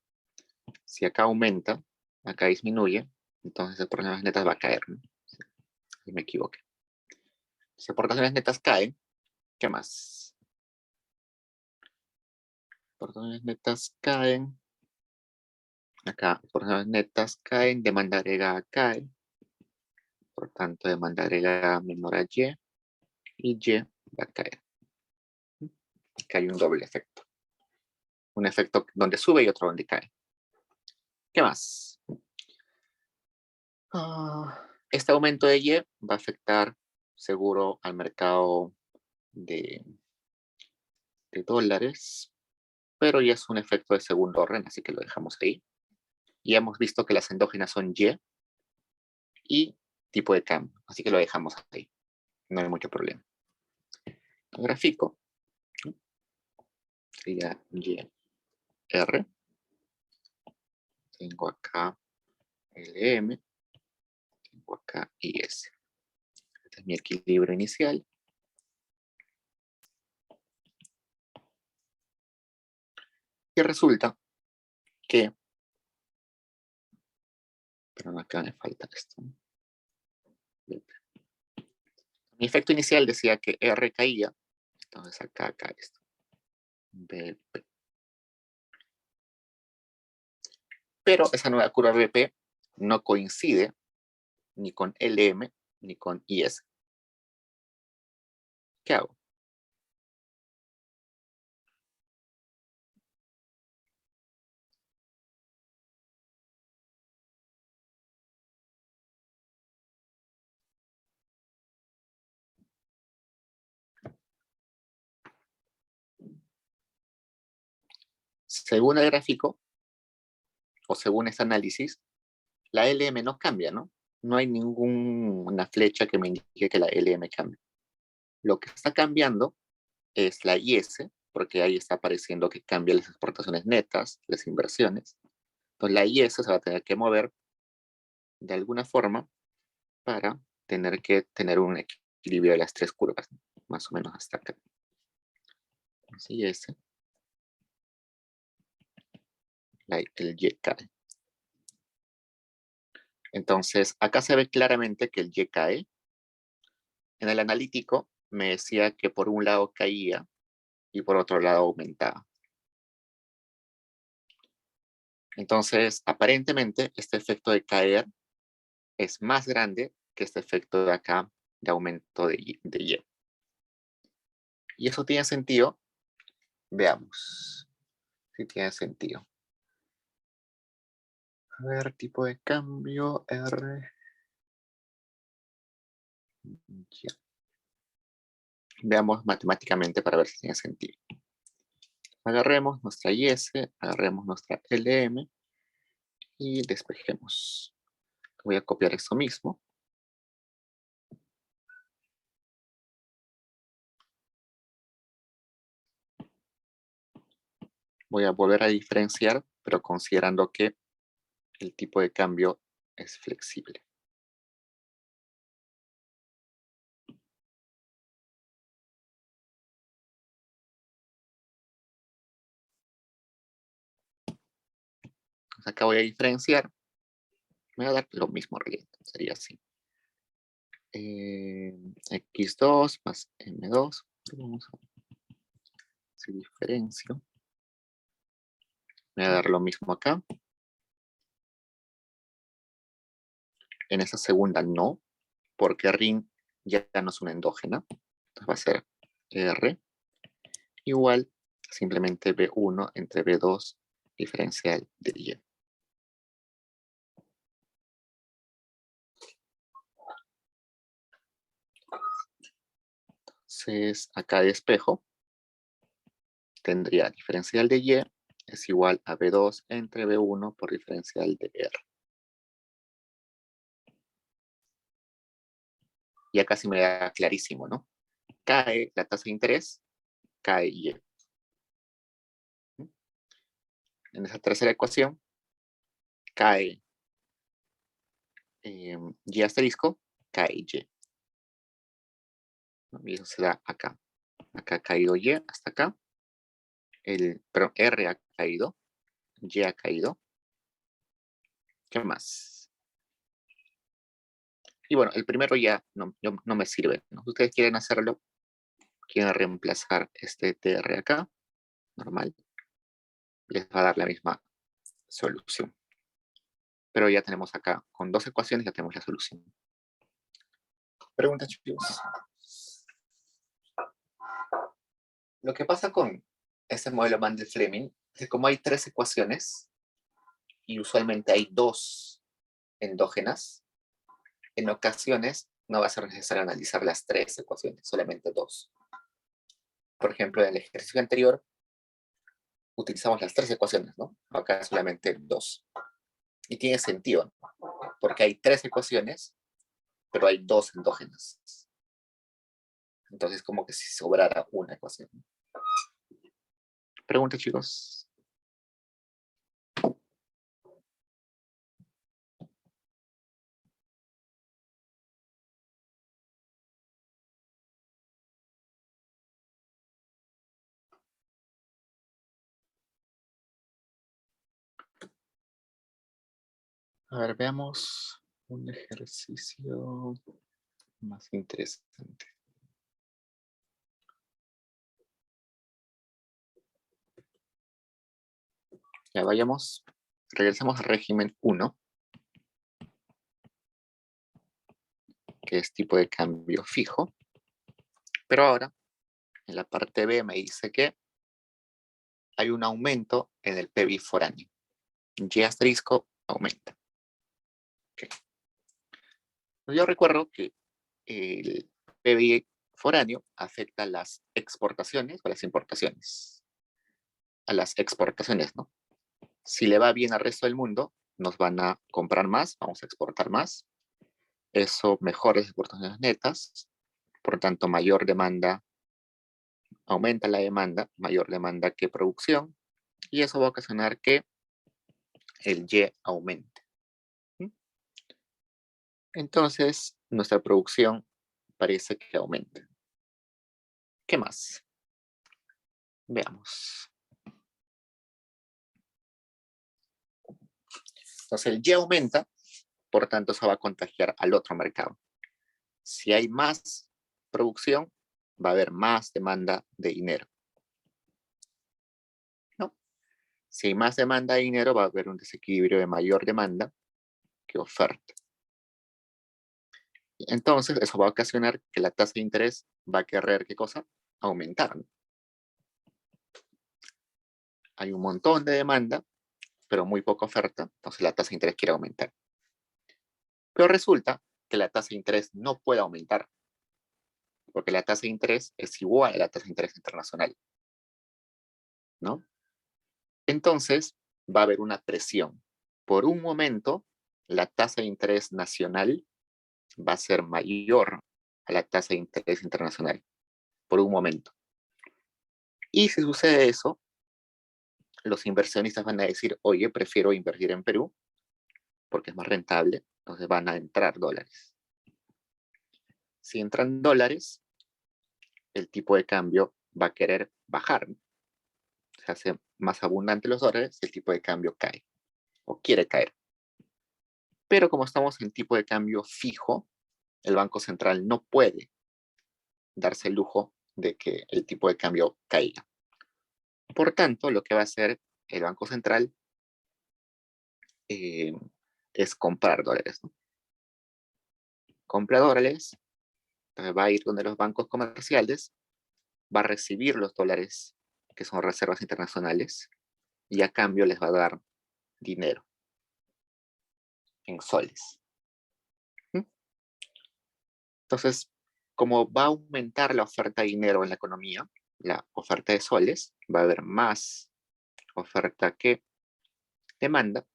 Si acá aumenta, acá disminuye, entonces exportaciones netas va a caer, ¿no? Si me equivoqué. Si exportaciones netas caen, ¿qué más? Exportaciones netas caen. Acá, por netas caen, demanda agregada cae. Por tanto, demanda agregada menor a Y. Y Y va a caer. Que hay un doble efecto. Un efecto donde sube y otro donde cae. ¿Qué más? Este aumento de Y va a afectar seguro al mercado de dólares, pero ya es un efecto de segundo orden, así que lo dejamos ahí. Y hemos visto que las endógenas son y tipo de cambio, así que lo dejamos ahí. No hay mucho problema. El gráfico sería YR. Tengo acá LM, tengo acá IS. Este es mi equilibrio inicial. Y resulta que, pero acá me falta esto. Mi efecto inicial decía que R caía, entonces acá cae esto. BP. Pero esa nueva curva BP no coincide ni con LM ni con IS. ¿Qué hago? Según el gráfico, o según este análisis, la LM no cambia, ¿no? No hay ninguna flecha que me indique que la LM cambie. Lo que está cambiando es la IS, porque ahí está apareciendo que cambia las exportaciones netas, las inversiones. Entonces la IS se va a tener que mover de alguna forma para tener que tener un equilibrio de las tres curvas, ¿no? Más o menos hasta acá. Entonces IS, el Y cae. Entonces acá se ve claramente que el Y cae. En el analítico me decía que por un lado caía y por otro lado aumentaba. Entonces, aparentemente, este efecto de caer es más grande que este efecto de acá de aumento de Y. ¿Y eso tiene sentido? Veamos si tiene sentido. A ver, tipo de cambio, R. Y. Veamos matemáticamente para ver si tiene sentido. Agarremos nuestra IS, agarremos nuestra LM y despejemos. Voy a copiar eso mismo. Voy a volver a diferenciar, pero considerando que el tipo de cambio es flexible. Entonces acá voy a diferenciar. Me va a dar lo mismo relleno. Sería así. X2 más M2. Vamos a si diferencio. Me va a dar lo mismo acá. En esa segunda no, porque RIN ya no es una endógena. Entonces va a ser R igual simplemente B1 entre B2 diferencial de Y. Entonces acá despejo. Tendría diferencial de Y es igual a B2 entre B1 por diferencial de R. Y acá sí me da clarísimo, ¿no? Cae la tasa de interés, cae Y. En esa tercera ecuación, cae Y asterisco, cae Y. Y eso se da acá. Acá ha caído Y hasta acá. Perdón, R ha caído, Y ha caído. ¿Qué más? Y bueno, el primero ya no me sirve, ¿no? Ustedes quieren hacerlo, quieren reemplazar este TR acá, normal, les va a dar la misma solución. Pero ya tenemos acá, con dos ecuaciones ya tenemos la solución. Preguntas, chicos. Lo que pasa con este modelo Mandel-Fleming es que como hay tres ecuaciones y usualmente hay dos endógenas, en ocasiones no va a ser necesario analizar las tres ecuaciones, solamente dos. Por ejemplo, en el ejercicio anterior utilizamos las tres ecuaciones, ¿no? Acá solamente dos. Y tiene sentido, ¿no? Porque hay tres ecuaciones, pero hay dos endógenas. Entonces, como que si sobrara una ecuación. Pregunta, chicos. A ver, veamos un ejercicio más interesante. Ya vayamos, regresamos al régimen 1, que es tipo de cambio fijo. Pero ahora, en la parte B me dice que hay un aumento en el PBI foráneo. Y asterisco aumenta. Okay. Yo recuerdo que el PBI foráneo afecta a las exportaciones o a las importaciones. A las exportaciones, ¿no? Si le va bien al resto del mundo, nos van a comprar más, vamos a exportar más. Eso mejora las exportaciones netas, por lo tanto mayor demanda, aumenta la demanda, mayor demanda que producción, y eso va a ocasionar que el Y aumente. Entonces, nuestra producción parece que aumenta. ¿Qué más? Veamos. Entonces, el Y aumenta, por tanto, eso va a contagiar al otro mercado. Si hay más producción, va a haber más demanda de dinero. ¿No? Si hay más demanda de dinero, va a haber un desequilibrio de mayor demanda que oferta. Entonces, eso va a ocasionar que la tasa de interés va a querer, ¿qué cosa? Aumentar, ¿no? Hay un montón de demanda, pero muy poca oferta, entonces la tasa de interés quiere aumentar. Pero resulta que la tasa de interés no puede aumentar, porque la tasa de interés es igual a la tasa de interés internacional, ¿no? Entonces, va a haber una presión. Por un momento, la tasa de interés nacional va a ser mayor a la tasa de interés internacional, por un momento. Y si sucede eso, los inversionistas van a decir, oye, prefiero invertir en Perú porque es más rentable, entonces van a entrar dólares. Si entran dólares, el tipo de cambio va a querer bajar. Se hace más abundante los dólares, el tipo de cambio cae o quiere caer. Pero como estamos en tipo de cambio fijo, el Banco Central no puede darse el lujo de que el tipo de cambio caiga. Por tanto, lo que va a hacer el Banco Central es comprar dólares, ¿no? Compra dólares, va a ir donde los bancos comerciales, va a recibir los dólares que son reservas internacionales y a cambio les va a dar dinero en soles. Entonces, como va a aumentar la oferta de dinero en la economía, la oferta de soles, va a haber más oferta que demanda,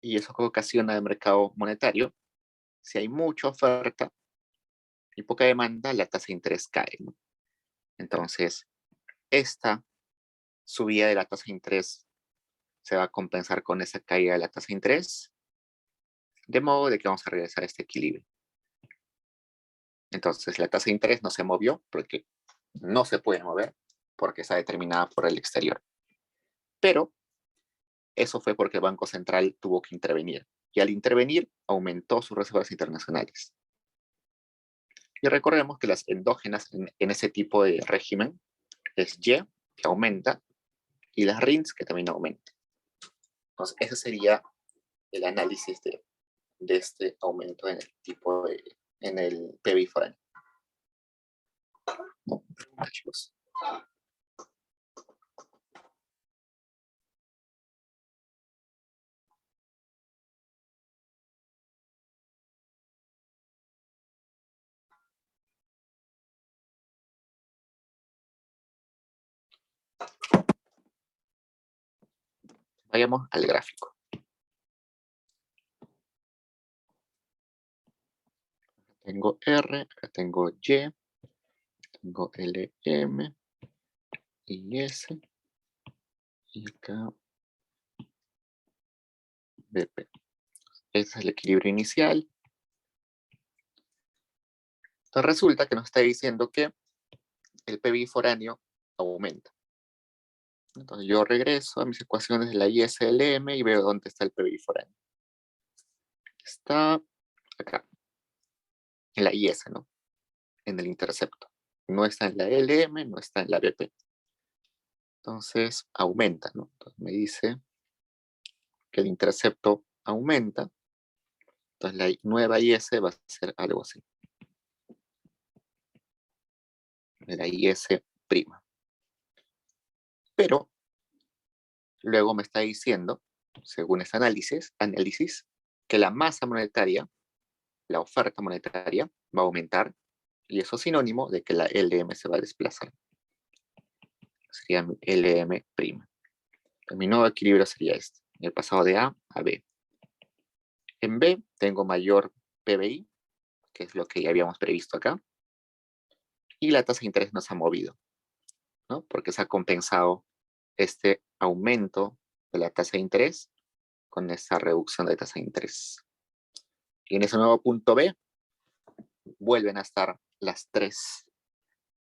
y eso ocasiona el mercado monetario. Si hay mucha oferta y poca demanda, la tasa de interés cae, ¿no? Entonces, esta subida de la tasa de interés se va a compensar con esa caída de la tasa de interés, de modo de que vamos a regresar a este equilibrio. Entonces, la tasa de interés no se movió porque no se puede mover porque está determinada por el exterior. Pero eso fue porque el Banco Central tuvo que intervenir. Y al intervenir, aumentó sus reservas internacionales. Y recordemos que las endógenas en ese tipo de régimen es Y, que aumenta, y las RINs, que también aumentan. Entonces, ese sería el análisis de este aumento en el tipo en el PBI foráneo. Chicos. Vayamos al gráfico. Tengo R, acá tengo Y, tengo LM y S, y acá BP. Ese es el equilibrio inicial. Entonces resulta que nos está diciendo que el PBI foráneo aumenta. Entonces yo regreso a mis ecuaciones de la ISLM y veo dónde está el PBI foráneo. Está acá, en la IS, ¿no? En el intercepto. No está en la LM, no está en la BP. Entonces aumenta, ¿no? Entonces me dice que el intercepto aumenta. Entonces la nueva IS va a ser algo así. La IS prima. Pero luego me está diciendo, según ese análisis, que la masa monetaria, la oferta monetaria, va a aumentar, y eso es sinónimo de que la LM se va a desplazar. Sería mi LM prima. Mi nuevo equilibrio sería este. El pasado de A a B. En B tengo mayor PBI, que es lo que ya habíamos previsto acá, y la tasa de interés no se ha movido, ¿no? Porque se ha compensado este aumento de la tasa de interés con esa reducción de tasa de interés. Y en ese nuevo punto B vuelven a estar las tres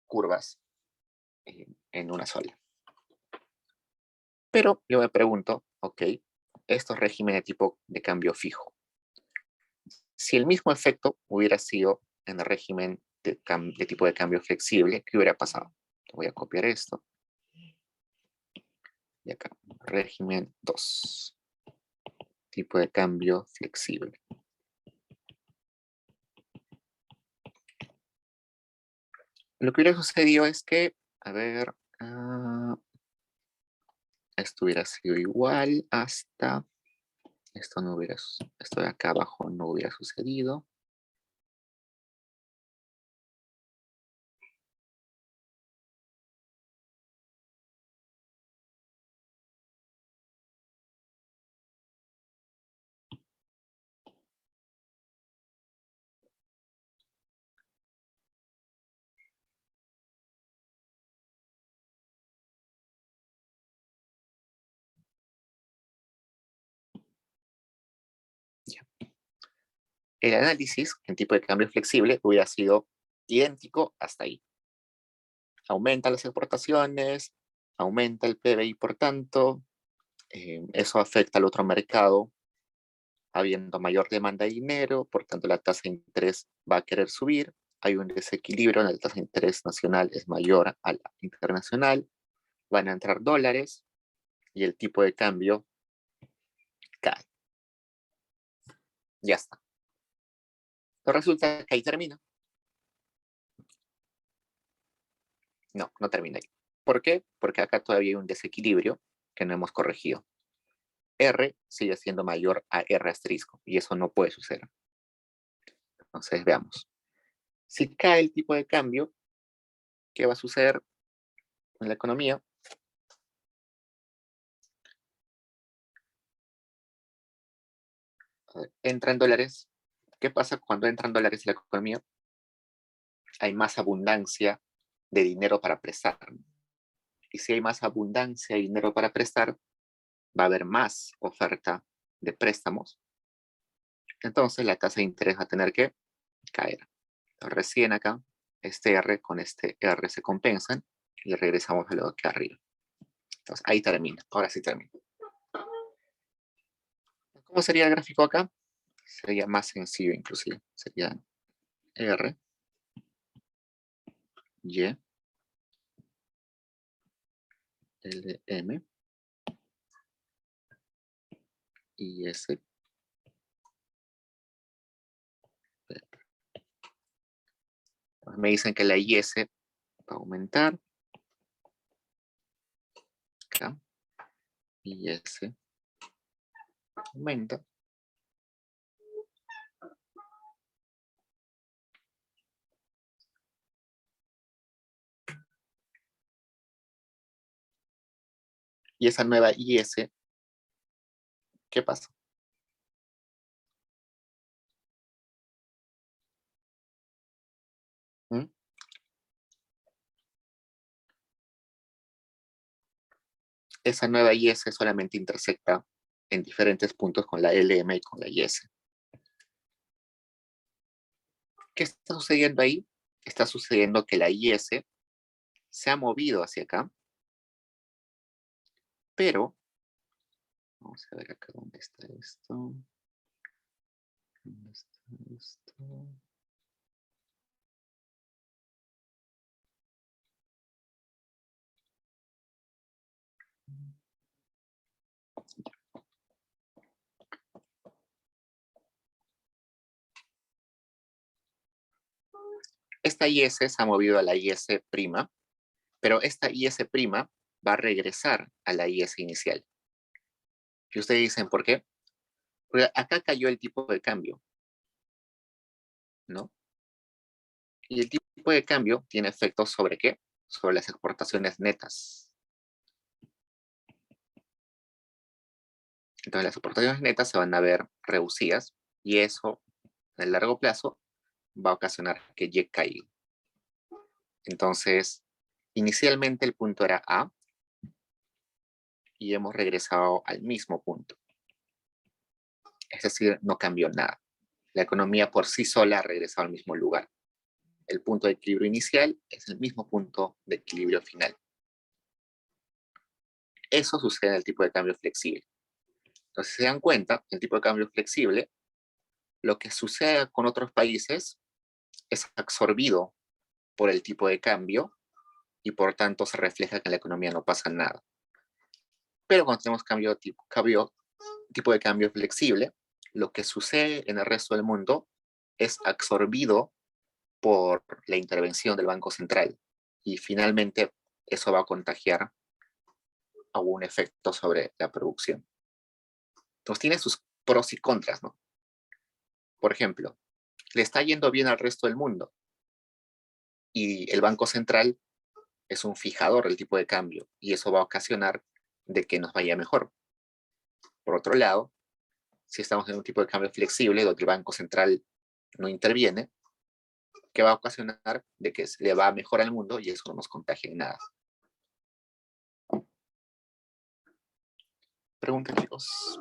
curvas en una sola. Pero yo me pregunto, ok, esto es régimen de tipo de cambio fijo. Si el mismo efecto hubiera sido en el régimen de tipo de cambio flexible, ¿qué hubiera pasado? Voy a copiar esto. Y acá, régimen 2. Tipo de cambio flexible. Lo que hubiera sucedido es que, a ver, esto hubiera sido igual hasta, esto de acá abajo no hubiera sucedido. El análisis en tipo de cambio flexible hubiera sido idéntico hasta ahí. Aumenta las exportaciones, aumenta el PBI, por tanto, eso afecta al otro mercado, habiendo mayor demanda de dinero, por tanto la tasa de interés va a querer subir, hay un desequilibrio en la tasa de interés nacional es mayor a la internacional, van a entrar dólares y el tipo de cambio cae. Ya está. Pero resulta que ahí termina. No, no termina ahí. ¿Por qué? Porque acá todavía hay un desequilibrio que no hemos corregido. R sigue siendo mayor a R asterisco y eso no puede suceder. Entonces veamos. Si cae el tipo de cambio, ¿qué va a suceder en la economía? Entran dólares. ¿Qué pasa cuando entran dólares en la economía? Hay más abundancia de dinero para prestar. Y si hay más abundancia de dinero para prestar, va a haber más oferta de préstamos. Entonces la tasa de interés va a tener que caer. Recién acá, este R con este R se compensan y regresamos a lo que arriba. Entonces ahí termina. Ahora sí termina. ¿Cómo sería el gráfico acá? Sería más sencillo inclusive. Sería R, Y, LM, IS. Me dicen que la IS va a aumentar. Acá. IS aumenta. Y esa nueva IS, ¿qué pasa? ¿Mm? Esa nueva IS solamente intersecta en diferentes puntos con la LM y con la IS. ¿Qué está sucediendo ahí? Está sucediendo que la IS se ha movido hacia acá, pero vamos a ver acá dónde está esto. ¿Dónde está esto? Esta IS se ha movido a la IS prima, pero esta IS prima va a regresar a la IS inicial. Y ustedes dicen, ¿por qué? Porque acá cayó el tipo de cambio, ¿no? Y el tipo de cambio tiene efectos ¿sobre qué? Sobre las exportaciones netas. Entonces las exportaciones netas se van a ver reducidas y eso, en el largo plazo, va a ocasionar que Y caiga. Entonces, inicialmente el punto era A y hemos regresado al mismo punto. Es decir, no cambió nada. La economía por sí sola ha regresado al mismo lugar. El punto de equilibrio inicial es el mismo punto de equilibrio final. Eso sucede en el tipo de cambio flexible. Entonces, si se dan cuenta, el tipo de cambio flexible, lo que sucede con otros países es absorbido por el tipo de cambio y por tanto se refleja que en la economía no pasa nada. Pero cuando tenemos tipo de cambio flexible, lo que sucede en el resto del mundo es absorbido por la intervención del Banco Central y finalmente eso va a contagiar algún efecto sobre la producción. Entonces tiene sus pros y contras, ¿no? Por ejemplo, le está yendo bien al resto del mundo y el Banco Central es un fijador del tipo de cambio y eso va a ocasionar de que nos vaya mejor. Por otro lado, si estamos en un tipo de cambio flexible donde el Banco Central no interviene, que va a ocasionar de que se le va mejor al mundo y eso no nos contagia en nada. Preguntas, chicos.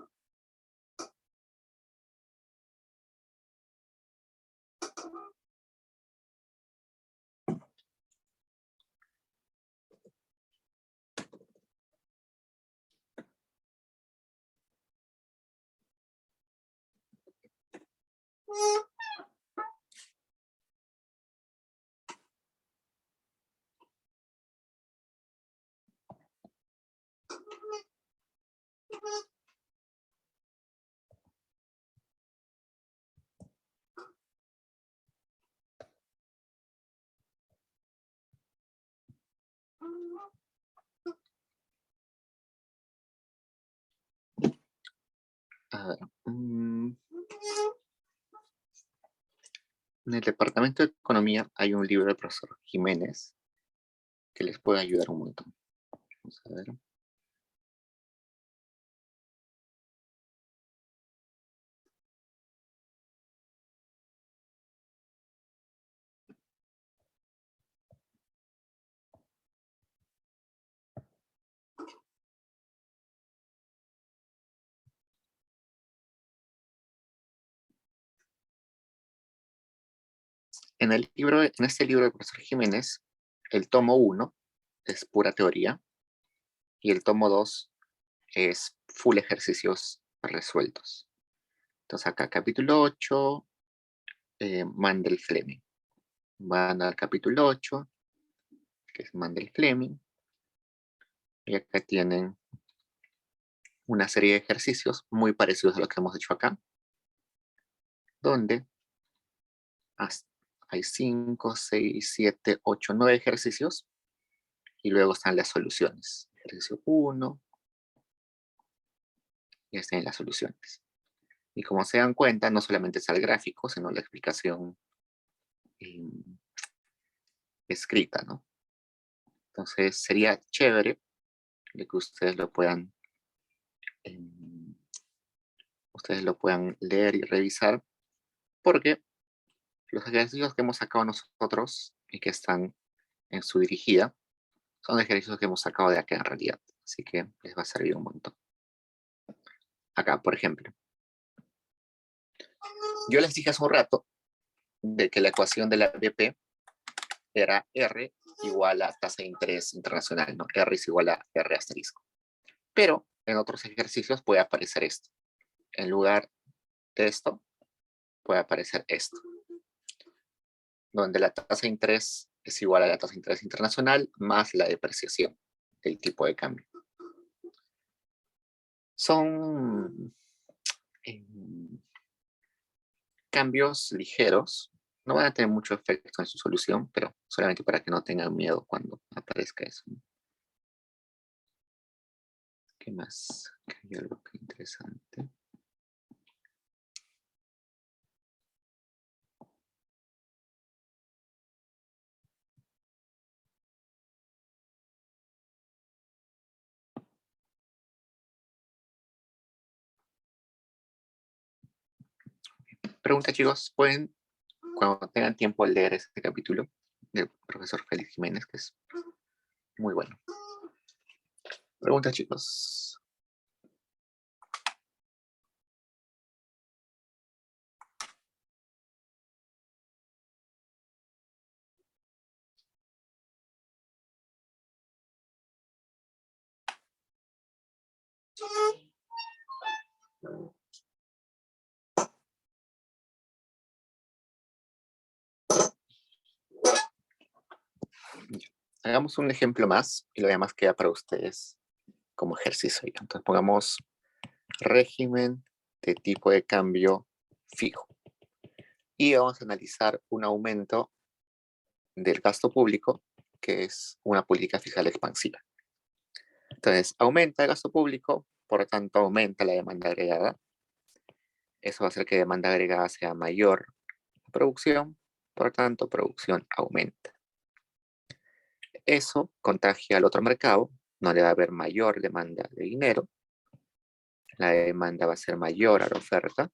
A ver, en el Departamento de Economía hay un libro del profesor Jiménez que les puede ayudar un montón. Vamos a ver. En este libro del profesor Jiménez, el tomo 1 es pura teoría y el tomo 2 es full ejercicios resueltos. Entonces acá capítulo 8, Mandel Fleming. Van al capítulo 8, que es Mandel Fleming. Y acá tienen una serie de ejercicios muy parecidos a lo que hemos hecho acá, donde hay 5, 6, 7, 8, 9 ejercicios y luego están las soluciones. Ejercicio 1 y están las soluciones. Y como se dan cuenta, no solamente está el gráfico, sino la explicación escrita, ¿no? Entonces sería chévere de que ustedes lo puedan leer y revisar, porque los ejercicios que hemos sacado nosotros y que están en su dirigida son ejercicios que hemos sacado de acá en realidad, así que les va a servir un montón. Acá, por ejemplo, yo les dije hace un rato de que la ecuación de la BP era R igual a tasa de interés internacional, ¿no? R es igual a R asterisco. Pero en otros ejercicios puede aparecer esto. En lugar de esto, puede aparecer esto, donde la tasa de interés es igual a la tasa de interés internacional más la depreciación del tipo de cambio. Son cambios ligeros, no van a tener mucho efecto en su solución, pero solamente para que no tengan miedo cuando aparezca eso. ¿Qué más? Hay algo que interesante. Pregunta, chicos, pueden, cuando tengan tiempo, leer este capítulo del profesor Félix Jiménez, que es muy bueno. Pregunta, chicos. Hagamos un ejemplo más y lo demás queda para ustedes como ejercicio. Entonces pongamos régimen de tipo de cambio fijo. Y vamos a analizar un aumento del gasto público, que es una política fiscal expansiva. Entonces, aumenta el gasto público, por lo tanto, aumenta la demanda agregada. Eso va a hacer que demanda agregada sea mayor producción, por lo tanto, producción aumenta. Eso contagia al otro mercado, no le va a haber mayor demanda de dinero, la demanda va a ser mayor a la oferta,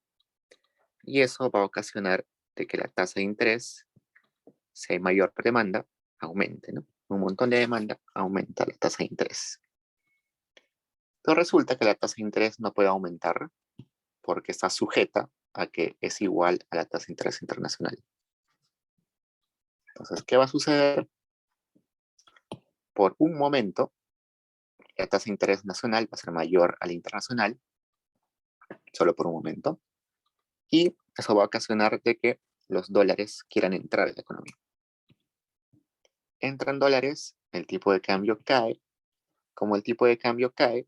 y eso va a ocasionar de que la tasa de interés, si hay mayor demanda, aumente, ¿no? Un montón de demanda, aumenta la tasa de interés. Pero resulta que la tasa de interés no puede aumentar porque está sujeta a que es igual a la tasa de interés internacional. Entonces, ¿qué va a suceder? Por un momento, la tasa de interés nacional va a ser mayor a la internacional, solo por un momento, y eso va a ocasionar de que los dólares quieran entrar en la economía. Entran dólares, el tipo de cambio cae. Como el tipo de cambio cae,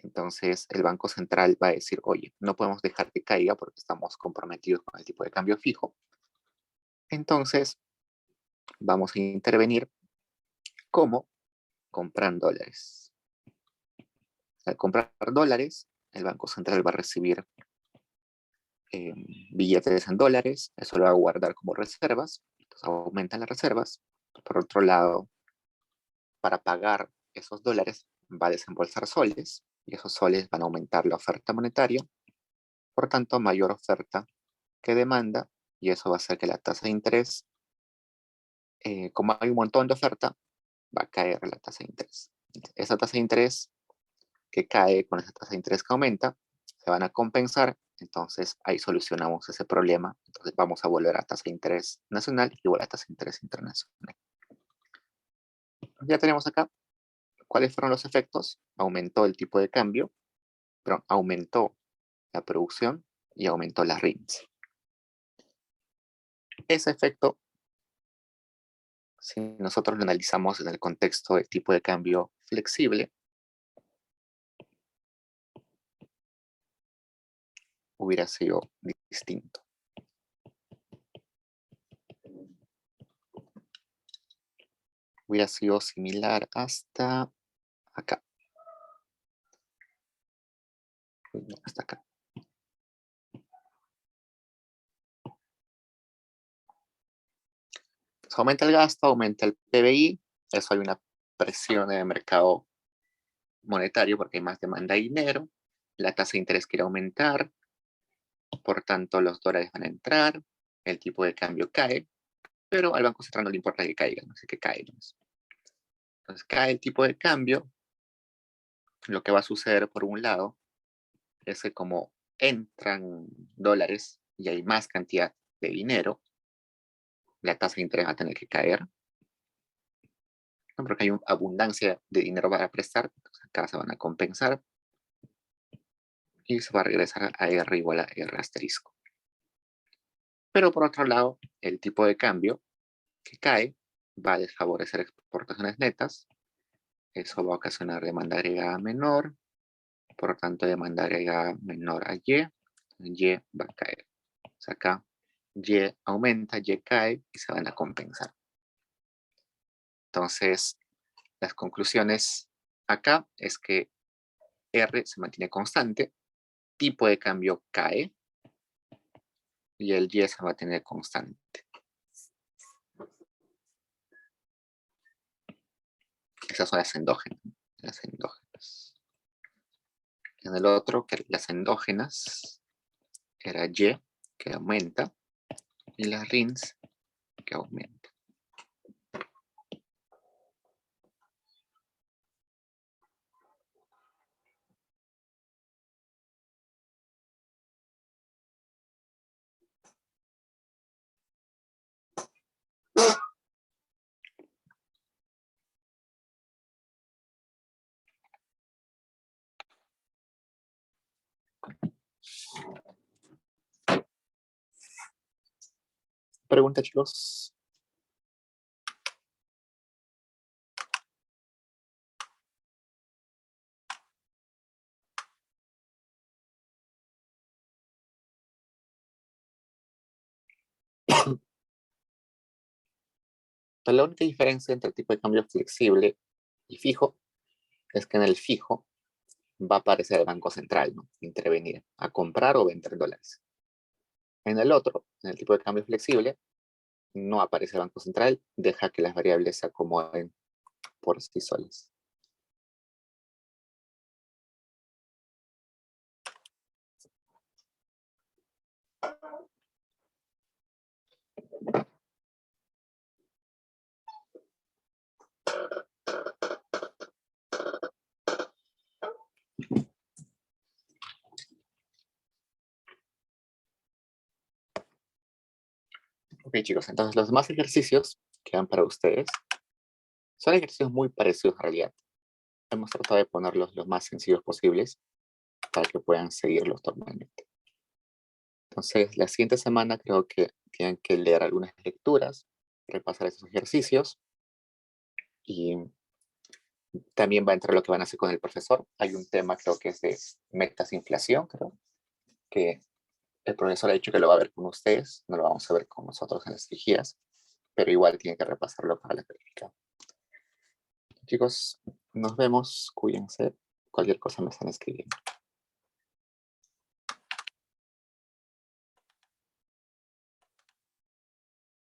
entonces el Banco Central va a decir, oye, no podemos dejar que caiga porque estamos comprometidos con el tipo de cambio fijo. Entonces, vamos a intervenir como comprando dólares. Al comprar dólares, el Banco Central va a recibir billetes en dólares, eso lo va a guardar como reservas, entonces aumentan las reservas. Por otro lado, para pagar esos dólares va a desembolsar soles, y esos soles van a aumentar la oferta monetaria, por tanto, mayor oferta que demanda, y eso va a hacer que la tasa de interés, como hay un montón de oferta, va a caer la tasa de interés. Esa tasa de interés que cae con esa tasa de interés que aumenta, se van a compensar, entonces ahí solucionamos ese problema. Entonces vamos a volver a tasa de interés nacional igual a tasa de interés internacional. Ya tenemos acá cuáles fueron los efectos. Aumentó el tipo de cambio, pero aumentó la producción y aumentó las RINs. Ese efecto, si nosotros lo analizamos en el contexto del tipo de cambio flexible, hubiera sido distinto. Hubiera sido similar hasta acá. No, hasta acá. Entonces, aumenta el gasto, aumenta el PBI, eso hay una presión en el mercado monetario porque hay más demanda de dinero, la tasa de interés quiere aumentar, por tanto los dólares van a entrar, el tipo de cambio cae, pero al Banco Central no le importa que caigan, así que cae. Entonces cae el tipo de cambio, lo que va a suceder por un lado es que como entran dólares y hay más cantidad de dinero, la tasa de interés va a tener que caer, ¿no? Porque hay abundancia de dinero para prestar, entonces acá se van a compensar y se va a regresar a R igual a R asterisco. Pero por otro lado, el tipo de cambio que cae va a desfavorecer exportaciones netas, eso va a ocasionar demanda agregada menor, por lo tanto demanda agregada menor a Y va a caer. O sea, acá Y aumenta, Y cae y se van a compensar. Entonces, las conclusiones acá es que R se mantiene constante, tipo de cambio cae y el Y se va a tener constante. Esas son las endógenas. En el otro, que las endógenas, era Y, que aumenta, y las RINs, que aumenta. Pregunta, chicos. La única diferencia entre el tipo de cambio flexible y fijo es que en el fijo va a aparecer el Banco Central, ¿no? Intervenir a comprar o vender dólares. En el otro, en el tipo de cambio flexible, no aparece el Banco Central, deja que las variables se acomoden por sí solas. Ok, chicos, entonces los demás ejercicios que dan para ustedes son ejercicios muy parecidos en realidad. Hemos tratado de ponerlos los más sencillos posibles para que puedan seguirlos normalmente. Entonces, la siguiente semana creo que tienen que leer algunas lecturas, repasar esos ejercicios y también va a entrar lo que van a hacer con el profesor. Hay un tema, creo que es de metas de inflación, creo, que el profesor ha dicho que lo va a ver con ustedes, no lo vamos a ver con nosotros en las vigías, pero igual tiene que repasarlo para la calificación. Chicos, nos vemos, cuídense, cualquier cosa me están escribiendo.